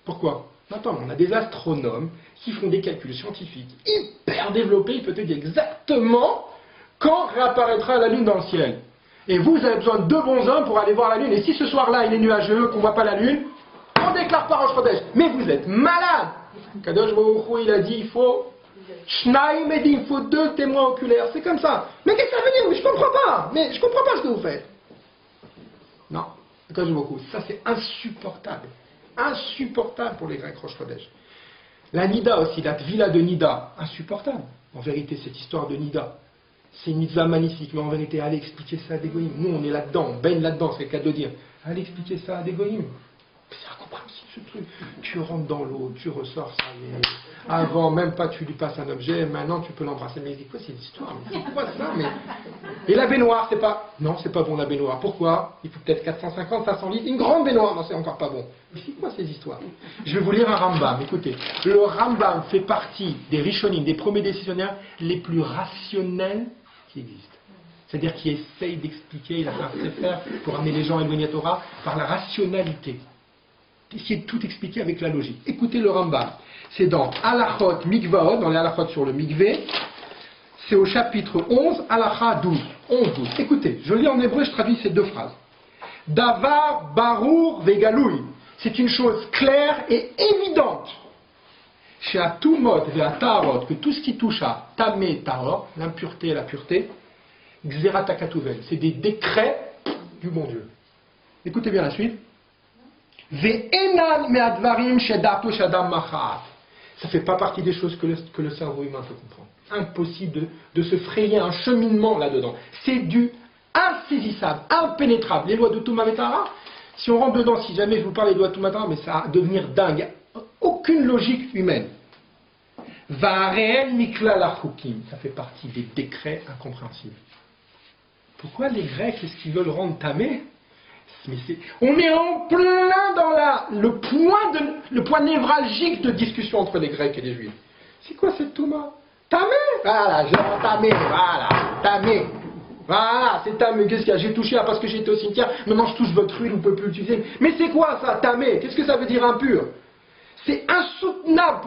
Pourquoi? Maintenant, on a des astronomes qui font des calculs scientifiques hyper développés, ils peuvent te dire exactement quand réapparaîtra la lune dans le ciel. Et vous avez besoin de 2 bons hommes pour aller voir la lune. Et si ce soir-là, il est nuageux, qu'on ne voit pas la lune, on déclare pas Rosh Chodesh. Mais vous êtes malade. Kadosh Baruch Hu, il a dit, il faut Shnaim Edim, il faut 2 témoins oculaires. C'est comme ça. Mais qu'est-ce que ça veut dire? Mais je comprends pas. Mais je comprends pas ce que vous faites. Non. Kadosh Baruch Hu, ça c'est insupportable. Insupportable pour les Grecs Rosh Chodesh. La Nida aussi, la Tvila de Nida, insupportable. En vérité, cette histoire de Nida, c'est une mitzvah magnifique, mais en vérité, allez expliquer ça à des goïms. Nous, on est là-dedans, on baigne là-dedans, c'est le cas de dire. Allez expliquer ça à des goïms. C'est incompréhensible ce truc. Tu rentres dans l'eau, tu ressors, ça y est. Avant, même pas tu lui passes un objet, maintenant tu peux l'embrasser. Mais c'est quoi cette histoire? C'est quoi ça? Et la baignoire, c'est pas... Non, c'est pas bon la baignoire. Pourquoi? Il faut peut-être 450, 500 litres. Une grande baignoire, non, c'est encore pas bon. Mais c'est quoi ces histoires? Je vais vous lire un Rambam, écoutez. Le Rambam fait partie des Rishonim, des premiers décisionnaires les plus rationnels qui existent. C'est-à-dire qui essayent d'expliquer, il a fait un sefer pour amener les gens à éloigner la Torah par la rationalité. Essayer de tout expliquer avec la logique. Écoutez le Rambam. C'est dans Halachot Mikvaot, dans les Halachot sur le Mikvé. C'est au chapitre 11, Halacha 12. 11-12. Écoutez, je lis en hébreu, je traduis ces 2 phrases. Davar Barour Vegalouy. C'est une chose claire et évidente. Chez Atumot Ve'atarot, que tout ce qui touche à Tamé Tahor, l'impureté et la pureté, Xeratakatuvel, c'est des décrets du bon Dieu. Écoutez bien la suite. Ve'enan me'advarim shedatu shadam machat. Ça ne fait pas partie des choses que le cerveau humain peut comprendre. Impossible de se frayer un cheminement là-dedans. C'est du insaisissable, impénétrable. Les lois de Touma Vetara, si on rentre dedans, si jamais je vous parle des lois de Touma Vetara, mais ça va devenir dingue. Aucune logique humaine. Va'arel mikla lachukim. Ça fait partie des décrets incompréhensibles. Pourquoi les Grecs, est-ce qu'ils veulent rendre tamé? On est en plein dans le point névralgique de discussion entre les Grecs et les Juifs. C'est quoi cette Touma? Tamé? Voilà, genre tamé, voilà, tamé. Voilà, c'est tamé. Qu'est-ce qu'il y a? J'ai touché parce que j'étais au cimetière, maintenant je touche votre huile, on ne peut plus l'utiliser. Mais c'est quoi ça, tamé? Qu'est-ce que ça veut dire impur? C'est insoutenable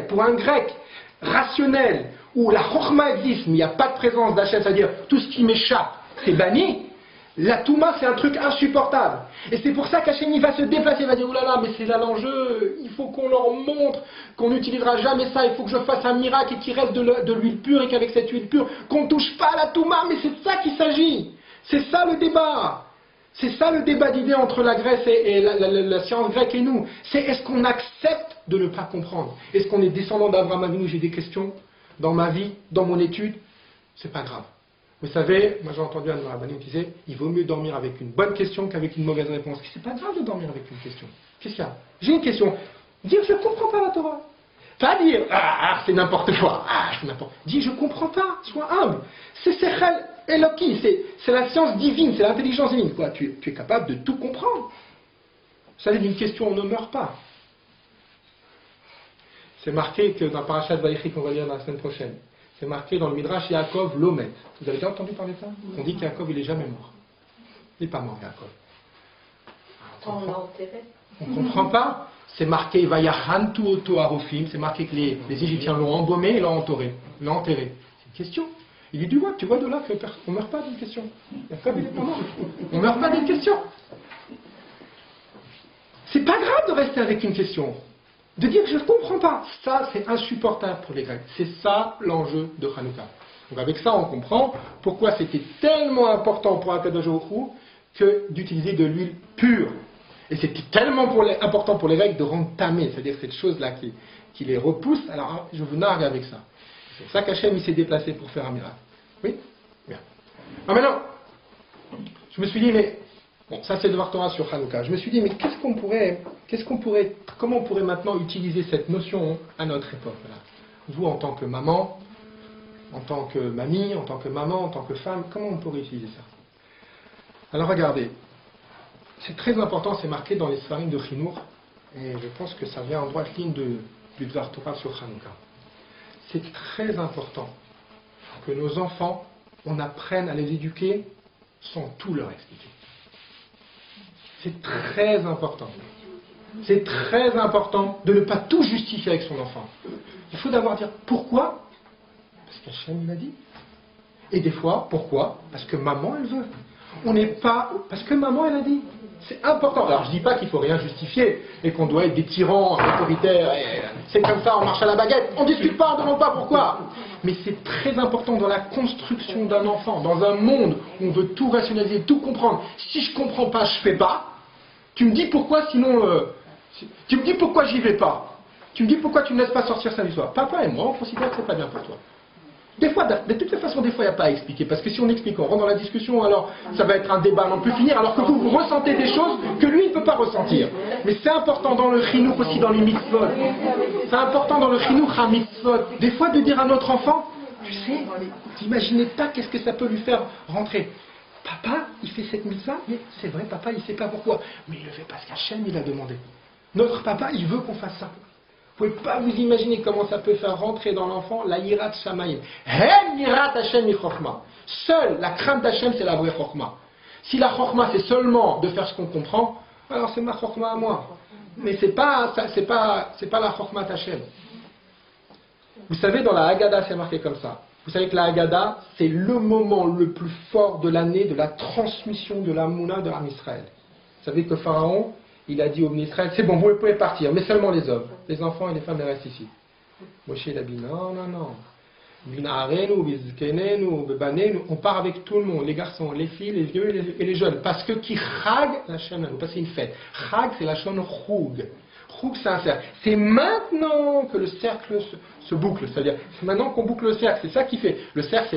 pour un grec rationnel, où la chorma existe, mais il n'y a pas de présence d'Hachem, c'est-à-dire tout ce qui m'échappe, c'est banni. La Touma, c'est un truc insupportable. Et c'est pour ça qu'Hachem va se déplacer, il va dire, oulala, mais c'est là l'enjeu, il faut qu'on leur montre qu'on n'utilisera jamais ça, il faut que je fasse un miracle et qu'il reste de l'huile pure et qu'avec cette huile pure, qu'on ne touche pas à la Touma, mais c'est de ça qu'il s'agit. C'est ça le débat. C'est ça le débat d'idées entre la Grèce et la science grecque et nous. C'est est-ce qu'on accepte de ne pas comprendre? Est-ce qu'on est descendant d'Abraham Avinu? J'ai des questions dans ma vie, dans mon étude, c'est pas grave. Vous savez, moi j'ai entendu un rabbin qui disait, il vaut mieux dormir avec une bonne question qu'avec une mauvaise réponse. C'est pas grave de dormir avec une question. Qu'est-ce qu'il y a? J'ai une question. Dire je comprends pas la Torah. Pas dire c'est n'importe quoi. C'est n'importe. Dis je comprends pas. Sois humble. C'est Sechel Eloki. C'est la science divine, c'est l'intelligence divine. Quoi, tu es capable de tout comprendre. Vous savez, d'une question on ne meurt pas. C'est marqué que dans Parashat Vaïchi qu'on va lire la semaine prochaine. C'est marqué dans le Midrash Yaakov Lomet. Vous avez déjà entendu parler de ça? On dit qu'Yaakov il est jamais mort. Il n'est pas mort Yaakov. On l'a enterré. On ne comprend pas. C'est marqué Vayachantu Oto Arofim. C'est marqué que les Égyptiens l'ont embaumé et l'ont enterré. C'est une question. Il dit tu vois de là qu'on ne meurt pas d'une question. Yaakov il n'est pas mort. On ne meurt pas d'une question. C'est pas grave de rester avec une question. De dire que je ne comprends pas, ça c'est insupportable pour les Grecs. C'est ça l'enjeu de Hanouka. Donc avec ça on comprend pourquoi c'était tellement important pour Akadosh Baruch Hu que d'utiliser de l'huile pure. Et c'est tellement important pour les règles de rendre tamé, c'est-à-dire cette chose-là qui les repousse. Alors, je vous nargue avec ça. C'est pour ça qu'Hachem il s'est déplacé pour faire un miracle. Oui? Bien. Alors maintenant, je me suis dit, mais bon, ça c'est le Devar Torah sur Hanouka. Je me suis dit, mais comment on pourrait maintenant utiliser cette notion à notre époque là. Vous, en tant que maman, en tant que mamie, en tant que maman, en tant que femme, comment on pourrait utiliser ça? Alors regardez, c'est très important, c'est marqué dans les Sfarim de Chinour, et je pense que ça vient en droite ligne du Devar Torah sur Hanouka. C'est très important que nos enfants, on apprenne à les éduquer sans tout leur expliquer. C'est très important. C'est très important de ne pas tout justifier avec son enfant. Il faut d'abord dire pourquoi? Parce qu'Hachem m'a dit. Et des fois, pourquoi? Parce que maman, elle veut. On n'est pas... Parce que maman, elle a dit. C'est important. Alors, je ne dis pas qu'il ne faut rien justifier et qu'on doit être des tyrans autoritaires. C'est comme ça, on marche à la baguette. On ne discute pas, on ne demande pas pourquoi. Mais c'est très important dans la construction d'un enfant, dans un monde où on veut tout rationaliser, tout comprendre. Si je ne comprends pas, je ne fais pas. Tu me dis pourquoi, sinon... tu me dis pourquoi j'y vais pas. Tu me dis pourquoi tu ne laisses pas sortir ça du soir. Papa et moi, on considère que c'est pas bien pour toi. Des fois, de toute façon, des fois, il n'y a pas à expliquer. Parce que si on explique, on rentre dans la discussion, alors ça va être un débat à n'en plus finir, alors que vous ressentez des choses que lui, il ne peut pas ressentir. Mais c'est important dans le chinouk aussi, dans les mitzvot. C'est important dans le chinouk à mitzvot. Des fois, de dire à notre enfant, tu sais, t'imaginez pas qu'est-ce que ça peut lui faire rentrer. Papa, il fait cette mitzvah, mais c'est vrai, papa, il ne sait pas pourquoi. Mais il le fait parce qu'Hachem, il a demandé. Notre papa, il veut qu'on fasse ça. Vous ne pouvez pas vous imaginer comment ça peut faire rentrer dans l'enfant la yirat shamayim. Hem yirat Hashem mi chokma. Seule la crainte d'Hachem, c'est la vraie chokma. Si la chokma, c'est seulement de faire ce qu'on comprend, alors c'est ma chokma à moi. Mais c'est pas la chokma d'Hachem. Vous savez, dans la Haggadah, c'est marqué comme ça. Vous savez que la Haggadah, c'est le moment le plus fort de l'année de la transmission de la Mouna de l'Am Israël. Vous savez que Pharaon, il a dit au ministre Israël, c'est bon, vous pouvez partir, mais seulement les hommes. Les enfants et les femmes restent ici. Moshe, il a dit, non. On part avec tout le monde, les garçons, les filles, les vieux et les jeunes. Parce que qui chag, la chaîne, parce que c'est une fête. Chag, c'est la chaîne choug. Choug, c'est un cercle. C'est maintenant que le cercle se boucle. C'est-à-dire, c'est maintenant qu'on boucle le cercle. C'est ça qui fait. Le cercle,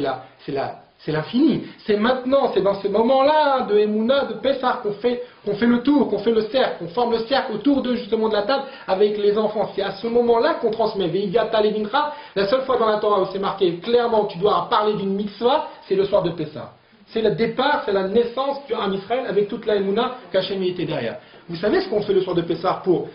c'est l'infini. C'est maintenant, c'est dans ce moment-là de Emouna, de Pessah qu'on fait le tour, qu'on fait le cercle, qu'on forme le cercle autour de justement de la table avec les enfants. C'est à ce moment-là qu'on transmet. Veigata Levincha, la seule fois dans la Torah où c'est marqué clairement que tu dois parler d'une mitzvah, c'est le soir de Pessah. C'est le départ, c'est la naissance du Ham Israël avec toute la Emouna qu'Hachem était derrière. Vous savez ce qu'on fait le soir de Pessah pour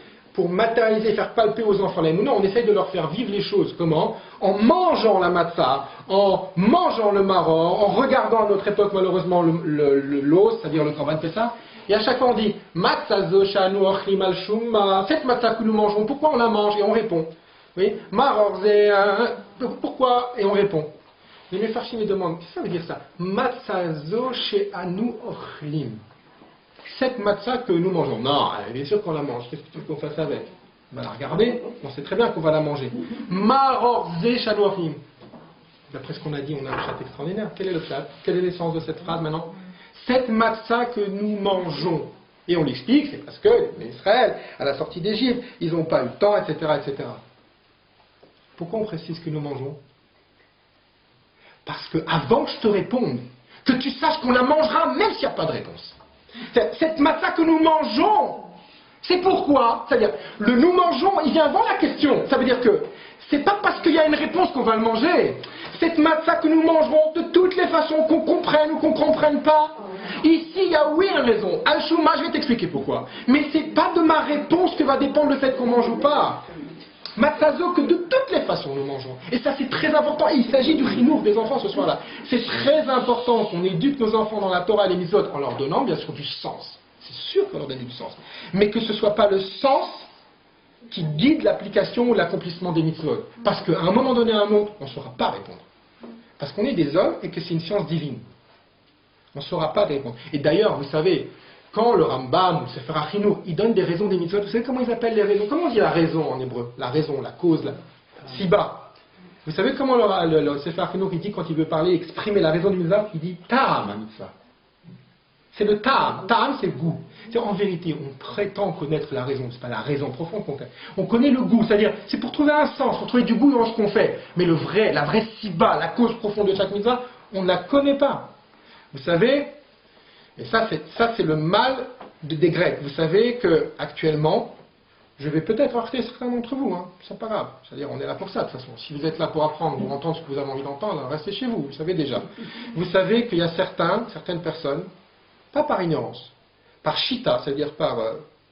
matérialiser, faire palper aux enfants la Emouna? On essaye de leur faire vivre les choses. Comment? En mangeant la matzah, en mangeant le maror, en regardant à notre époque malheureusement l'os, c'est-à-dire le korban Pessah. Et à chaque fois on dit matzah zo shanu ochlim al shumma, cette matzah que nous mangeons, pourquoi on la mange? Et on répond. Oui, maror zé, pourquoi? Et on répond. Les Mefarshim me demandent, qu'est-ce que ça veut dire ça? Matzah zo she'anu ochlim. Cette matzah que nous mangeons. Non, bien sûr qu'on la mange. Qu'est-ce que tu veux qu'on fasse avec? On va la regarder. On sait très bien qu'on va la manger. Maror zé shanu ochlim. D'après ce qu'on a dit, on a un chat extraordinaire. Quel est le chat? Quel est l'essence de cette phrase maintenant? Cette matzah que nous mangeons. Et on l'explique, c'est parce que l'Israël, à la sortie d'Égypte, ils n'ont pas eu le temps, etc., etc. Pourquoi on précise que nous mangeons? Parce que avant que je te réponde, que tu saches qu'on la mangera même s'il n'y a pas de réponse. Cette matzah que nous mangeons, c'est pourquoi? C'est-à-dire, le nous mangeons, il vient avant la question. Ça veut dire que c'est pas parce qu'il y a une réponse qu'on va le manger. Cette matzah que nous mangerons de toutes les façons, qu'on comprenne ou qu'on ne comprenne pas. Ici, il y a oui une raison. Al-Shuma, je vais t'expliquer pourquoi. Mais c'est pas de ma réponse que va dépendre le fait qu'on mange ou pas. Matzazo que de toutes les façons nous mangeons. Et ça c'est très important. Et il s'agit du chinour des enfants ce soir-là. C'est très important qu'on éduque nos enfants dans la Torah et les mitzvot en leur donnant bien sûr du sens. C'est sûr qu'on leur donne du sens. Mais que ce ne soit pas le sens qui guide l'application ou l'accomplissement des mitzvot. Parce qu'à un moment donné à un autre, on ne saura pas répondre. Parce qu'on est des hommes et que c'est une science divine. On ne saura pas répondre. Et d'ailleurs, vous savez, quand le Rambam ou le Sefer HaChinuch, il donne des raisons des mitzvot, vous savez comment ils appellent les raisons? Comment on dit la raison en hébreu? La raison, la cause, la siba. Vous savez comment le Sefer HaChinuch, il dit quand il veut parler, exprimer la raison du mitzvah, il dit Ta'am mitzvah. C'est le ta'am. Ta'am, c'est le goût. En vérité, on prétend connaître la raison. C'est pas la raison profonde qu'on fait. On connaît le goût, c'est-à-dire, c'est pour trouver un sens, pour trouver du goût dans ce qu'on fait. Mais la vraie siba, la cause profonde de chaque mitzvah, on ne la connaît pas. Vous savez, et ça c'est le mal des Grecs. Vous savez que actuellement, je vais peut-être heurter certains d'entre vous, hein. C'est pas grave. C'est-à-dire, on est là pour ça, de toute façon. Si vous êtes là pour apprendre ou entendre ce que vous avez envie d'entendre, restez chez vous, vous savez déjà. Vous savez qu'il y a certaines personnes, pas par ignorance, par chita, c'est-à-dire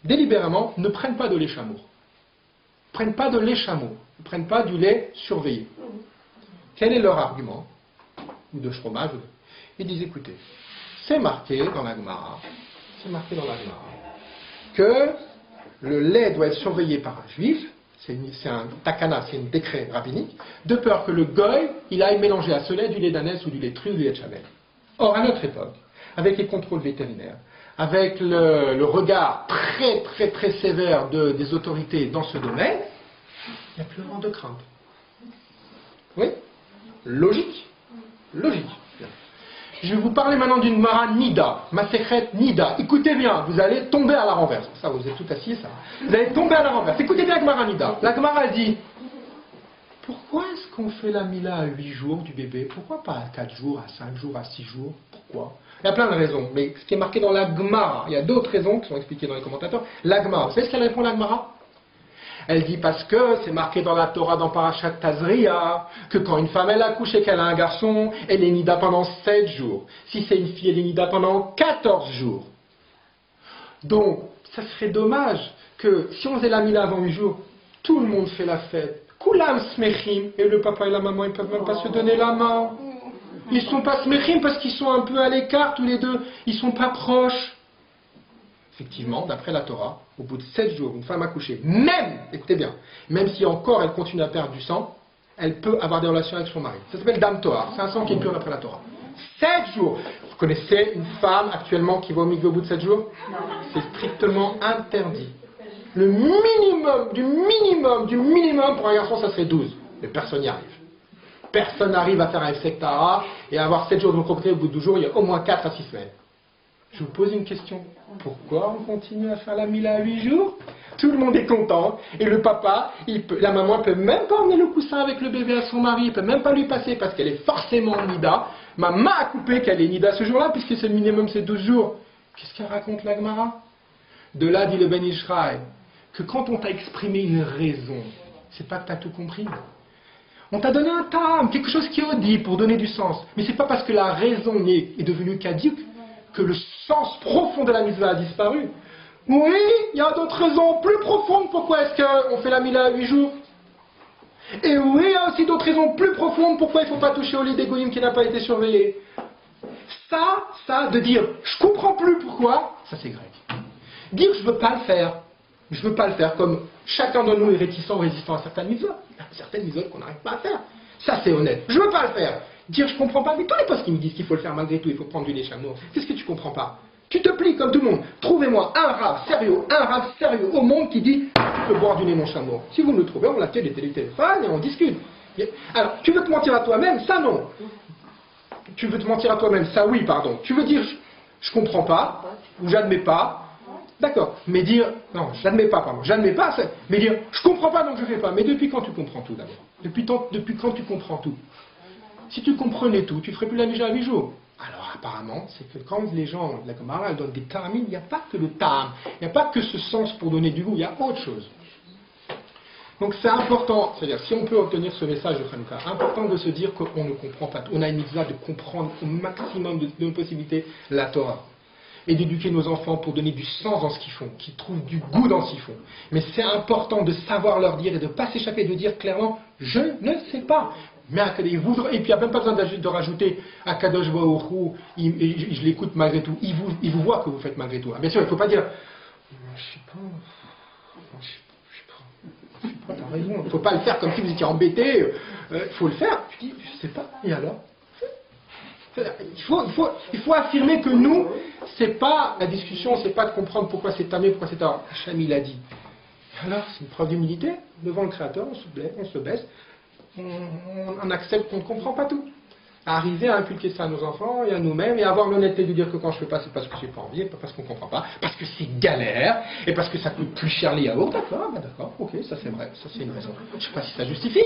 délibérément, ne prennent pas de lait chameau. Ne prennent pas de lait chameau. Ne prennent pas du lait surveillé. Quel est leur argument? Ou de fromage. Ils disent, écoutez, c'est marqué dans la Gemara, que le lait doit être surveillé par un juif, c'est un takana, c'est un décret rabbinique, de peur que le goy, il aille mélanger à ce lait du lait d'ânesse ou du lait de true ou du lait de chamel. Or, à notre époque, avec les contrôles vétérinaires, avec le regard très très très sévère des autorités dans ce domaine, il n'y a plus vraiment de crainte. Oui? Logique. Logique. Je vais vous parler maintenant d'une Mara Nida, Masechet Nida. Écoutez bien, vous allez tomber à la renverse. Ça, vous êtes tout assis, ça. Vous allez tomber à la renverse. Écoutez bien la Gemara Nida. La Gemara dit, pourquoi est-ce qu'on fait la Mila à 8 jours du bébé? Pourquoi pas à 4 jours, à 5 jours, à 6 jours? Pourquoi? Il y a plein de raisons. Mais ce qui est marqué dans la Gemara, il y a d'autres raisons qui sont expliquées dans les commentateurs. La Gemara, vous savez ce qu'elle répond, la Gemara? Elle dit parce que c'est marqué dans la Torah, dans Parashat Tazria, que quand une femme elle accouche et qu'elle a un garçon, elle est nida pendant 7 jours. Si c'est une fille, elle est nida pendant 14 jours. Donc, ça serait dommage que si on faisait la mila avant 8 jours, tout le monde fait la fête. Koulam smechim, et le papa et la maman, ils ne peuvent même pas se donner la main. Ils ne sont pas smechim parce qu'ils sont un peu à l'écart tous les deux, ils ne sont pas proches. Effectivement, d'après la Torah, au bout de 7 jours, une femme accouchée, même, écoutez bien, même si encore elle continue à perdre du sang, elle peut avoir des relations avec son mari. Ça s'appelle Dam Torah, c'est un sang qui est pur d'après la Torah. 7 jours! Vous connaissez une femme actuellement qui va au mikvé au bout de 7 jours? C'est strictement interdit. Le minimum pour un garçon, ça serait 12. Mais personne n'y arrive. Personne n'arrive à faire un sectara et à avoir 7 jours de propriété au bout de 12 jours, il y a au moins 4 à 6 semaines. Je vous pose une question. Pourquoi on continue à faire la mila à 8 jours? Tout le monde est content. Et le papa, la maman ne peut même pas emmener le coussin avec le bébé à son mari. Il ne peut même pas lui passer parce qu'elle est forcément nida. Maman a coupé qu'elle est nida ce jour-là puisque c'est le minimum, c'est 12 jours. Qu'est-ce qu'elle raconte la Gemara? De là, dit le Ben Ishraï, que quand on t'a exprimé une raison, c'est pas que tu as tout compris. On t'a donné un tam, quelque chose qui est audible pour donner du sens. Mais c'est pas parce que la raison est devenue caduque que le sens profond de la mitzvah a disparu. Oui, il y a d'autres raisons plus profondes pourquoi est-ce qu'on fait la mila à 8 jours. Et oui, il y a aussi d'autres raisons plus profondes pourquoi il ne faut pas toucher au lit d'égoïme qui n'a pas été surveillé. Ça, de dire je comprends plus pourquoi, ça c'est grec. Dire je veux pas le faire, comme chacun de nous est réticent ou résistant à certaines mitzvahs. Il y a certaines mitzvahs qu'on n'arrive pas à faire. Ça c'est honnête. Je veux pas le faire. Dire je comprends pas, mais tous les postes qui me disent qu'il faut le faire malgré tout, il faut prendre du lait chameau. Qu'est-ce que tu comprends pas? Tu te plies comme tout le monde. Trouvez-moi un rave sérieux au monde qui dit je peux boire du lait mon chameau. Si vous me le trouvez, on l'appelle du téléphone et on discute. Alors, tu veux te mentir à toi-même? Ça non. Tu veux te mentir à toi-même? Ça oui, pardon. Tu veux dire je comprends pas ou j'admets pas? D'accord. Mais dire non, j'admets pas, mais dire je comprends pas donc je fais pas. Mais depuis quand tu comprends tout d'abord? Depuis quand tu comprends tout? Si tu comprenais tout, tu ne ferais plus la mila à 8 jours. Alors apparemment, c'est que quand les gens, la Gemara, elle donne des ta'amim, il n'y a pas que le ta'am, il n'y a pas que ce sens pour donner du goût, il y a autre chose. Donc c'est important, c'est-à-dire si on peut obtenir ce message de Hanouka, important de se dire qu'on ne comprend pas tout. On a une mitzvah de comprendre au maximum de nos possibilités la Torah. Et d'éduquer nos enfants pour donner du sens dans ce qu'ils font, qu'ils trouvent du goût dans ce qu'ils font. Mais c'est important de savoir leur dire et de ne pas s'échapper, de dire clairement « je ne sais pas ». Mais et puis il n'y a même pas besoin de rajouter Akadosh Baruch Hu, je l'écoute malgré tout. Il vous voit que vous faites malgré tout. Bien sûr, il ne faut pas dire je sais pas, t'as raison. Il ne faut pas le faire comme si vous étiez embêté. Il faut le faire. Tu dis je sais pas. Et alors? Il faut affirmer que nous, c'est pas la discussion, c'est pas de comprendre pourquoi c'est tamé, pourquoi c'est tard. Hacham il a dit. Alors, c'est une preuve d'humilité devant le Créateur. On se baisse. On accepte qu'on ne comprend pas tout. à arriver à inculquer ça à nos enfants et à nous-mêmes et avoir l'honnêteté de dire que quand je fais pas, c'est parce que j'ai pas envie, et pas parce qu'on comprend pas, parce que c'est galère et parce que ça coûte plus cher les yaourts. D'accord, bah d'accord, ok, ça c'est vrai, ça c'est une raison. Je sais pas si ça justifie,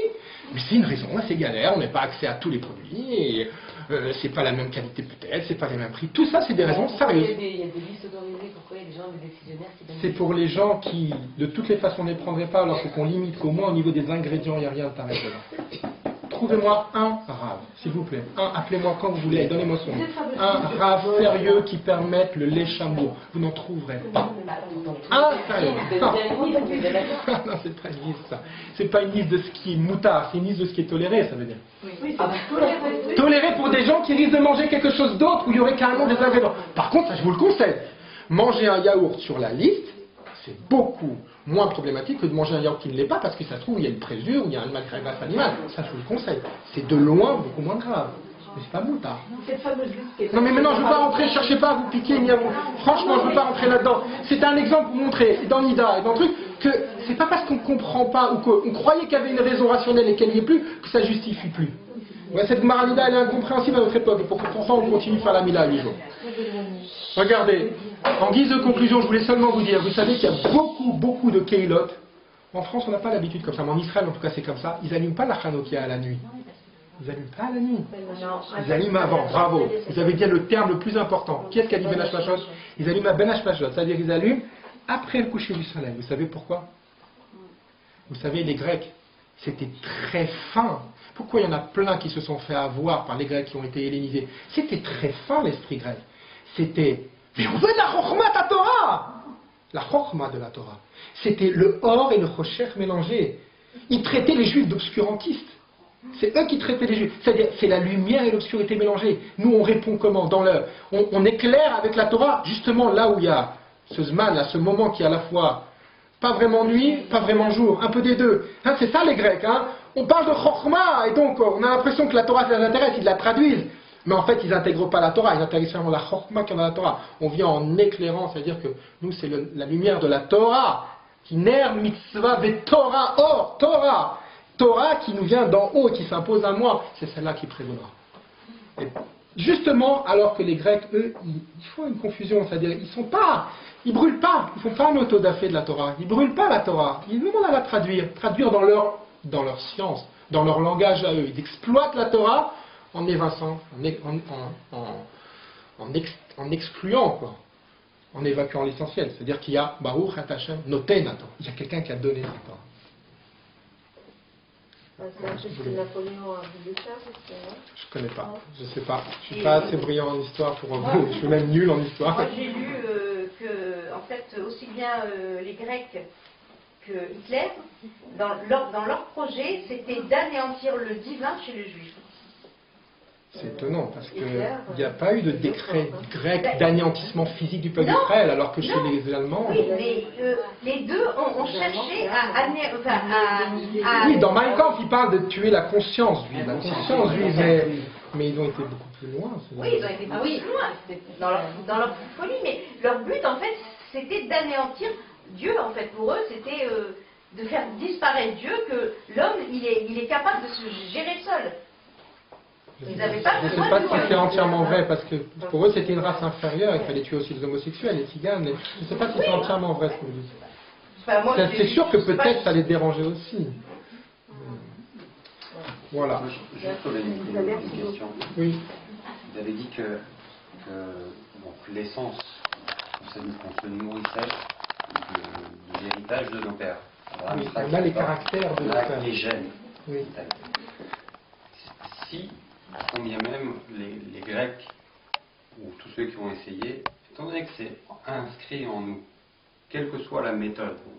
mais c'est une raison, c'est galère, on n'a pas accès à tous les produits, et c'est pas la même qualité peut-être, c'est pas les mêmes prix. Tout ça, c'est des raisons sérieuses. Il y a des listes autorisées, pourquoi il y a des gens, des décisionnaires qui donnent... C'est pour les gens qui, de toutes les façons, ne les prendraient pas, alors qu'on limite qu'au moins au niveau des ingrédients, il n'y a rien de tarif dedans. Trouvez-moi un rave, s'il vous plaît. Appelez-moi quand vous voulez, donnez-moi son nom. Un rave sérieux qui permette le lait chameau. Vous n'en trouverez pas. Un sérieux. Non, non, c'est pas une liste, ça. C'est pas une liste de ce qui est moutard, c'est une liste de ce qui est toléré, ça veut dire. Toléré pour des gens qui risquent de manger quelque chose d'autre où il y aurait carrément des ingrédients. Par contre, ça, je vous le conseille. Manger un yaourt sur la liste, c'est beaucoup moins problématique que de manger un yaourt qui ne l'est pas, parce que ça se trouve, il y a une présure, il y a un malgré-greffe animal. Ça, je vous le conseille. C'est de loin beaucoup moins grave. Mais c'est pas moutard. Cette fameuse liste qui est... Non mais maintenant, je ne veux pas rentrer, cherchez pas à vous piquer, ni à vous... Franchement, je ne veux pas rentrer là-dedans. C'est un exemple pour montrer, dans Nida et dans le truc, que c'est pas parce qu'on ne comprend pas, ou qu'on croyait qu'il y avait une raison rationnelle et qu'elle n'y est plus, que ça justifie plus. Ouais, cette Gemara Nida, elle est incompréhensible à notre époque, et pour comprendre ça, on continue de faire la Mila à 8 jours. Regardez, en guise de conclusion, je voulais seulement vous dire, vous savez qu'il y a beaucoup de keilot. En France, on n'a pas l'habitude comme ça, mais en Israël, en tout cas, c'est comme ça. Ils n'allument pas la Hanoukia à la nuit. Ils n'allument pas à la nuit. Ils allument avant, bravo. Vous avez dit le terme le plus important. Qui est-ce qui a dit Ben Hashmashot? Ils allument à Ben Hashmashot, c'est-à-dire qu'ils allument après le coucher du soleil. Vous savez pourquoi? Vous savez, les Grecs, c'était très fin. Pourquoi il y en a plein qui se sont fait avoir par les Grecs qui ont été hellénisés? C'était très fin l'esprit grec. C'était, mais on veut la chokhma de la Torah. La chokhma de la Torah. C'était le or et le rocher mélangés. Ils traitaient les juifs d'obscurantistes. C'est eux qui traitaient les juifs. C'est-à-dire, c'est la lumière et l'obscurité mélangées. Nous, on répond comment? On éclaire avec la Torah, justement là où il y a ce zman, là, ce moment qui est à la fois pas vraiment nuit, pas vraiment jour, un peu des deux. Hein, c'est ça les Grecs. Hein. On parle de chokhma, et donc on a l'impression que la Torah, ça les intéresse, ils la traduisent. Mais en fait, ils n'intègrent pas la Torah, ils intègrent seulement la chokhma qui est dans la Torah. On vient en éclairant, c'est-à-dire que nous, c'est la lumière de la Torah. Qui ner mitzvah ve Torah, or, Torah. Torah qui nous vient d'en haut et qui s'impose à moi, c'est celle-là qui prévaudra. Et justement, alors que les Grecs, eux, ils font une confusion, c'est-à-dire ils brûlent pas, ils font pas un autodafé de la Torah, ils brûlent pas la Torah, ils demandent à la traduire dans leur science, dans leur langage à eux. Ils exploitent la Torah en évinçant, en excluant, quoi, en évacuant l'essentiel. C'est-à-dire qu'il y a Baruch Hashem Noten, il y a quelqu'un qui a donné cette Torah. C'est Napoléon a voulu ça, c'est ça? Je connais pas, je sais pas. Je suis pas assez brillant en histoire pour vous. Je suis même nul en histoire. Moi j'ai lu que, en fait, aussi bien les Grecs que Hitler, dans leur projet, c'était d'anéantir le divin chez les Juifs. C'est étonnant, parce qu'il n'y a pas eu de décret grec d'anéantissement physique du peuple d'Israël, alors que chez les Allemands... Oui, mais les deux ont cherché à Oui, dans Mein Kampf, ils parlent de tuer la conscience juive. La conscience juive, mais ils ont été beaucoup plus loin. Oui, ils ont été beaucoup plus loin, dans leur folie, mais leur but, en fait, c'était d'anéantir Dieu, en fait. Pour eux, c'était de faire disparaître Dieu, que l'homme, il est capable de se gérer seul. Je ne sais pas si c'est entièrement vrai, parce que pour eux c'était une race inférieure, il fallait tuer aussi les homosexuels, les tziganes. Je ne sais pas si c'est entièrement vrai ce que vous dites. Enfin, c'est sûr que peut-être ça les dérangeait aussi. Voilà. Juste une question. Oui. Vous avez dit que donc, l'essence, on se nourrissait de l'héritage de nos pères. Oui, on a les caractères de nos pères. Les gènes. Oui. Si, quand bien même les Grecs, ou tous ceux qui ont essayé, étant donné que c'est inscrit en nous, quelle que soit la méthode, on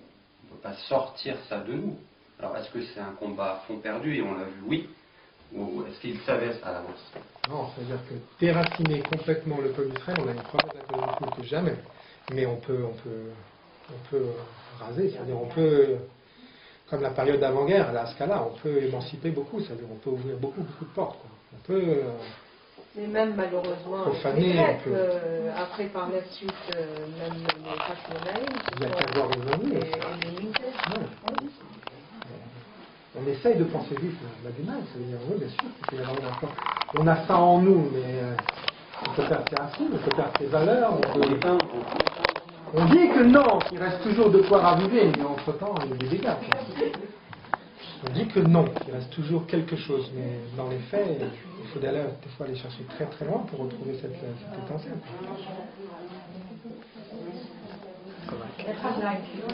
ne peut pas sortir ça de nous. Alors est-ce que c'est un combat à fond perdu, et on l'a vu, oui, ou est-ce qu'ils savaient ça à l'avance? Non, c'est-à-dire que déraciner complètement le peuple d'Israël, on a une preuve d'académie plus que jamais. Mais on peut raser, c'est-à-dire on peut, comme la période d'avant-guerre, à ce cas-là, on peut émanciper beaucoup, c'est-à-dire on peut ouvrir beaucoup de portes. Quoi. On peut... Mais même malheureusement, profaner, après par la suite, même les Hashmonaïm, il y a qu'à voir aujourd'hui. On essaye de penser vite, on a du mal, ça veut dire, oui, bien sûr, c'est la dernière fois. On a ça en nous, mais on peut perdre ses racines, on peut perdre ses valeurs. On dit que non, qu'il reste toujours de quoi raviver, mais entre-temps, il y a des dégâts. On dit que non, qu'il reste toujours quelque chose, mais dans les faits, il faut d'ailleurs des fois aller chercher très très loin pour retrouver cette étincelle. Ça va.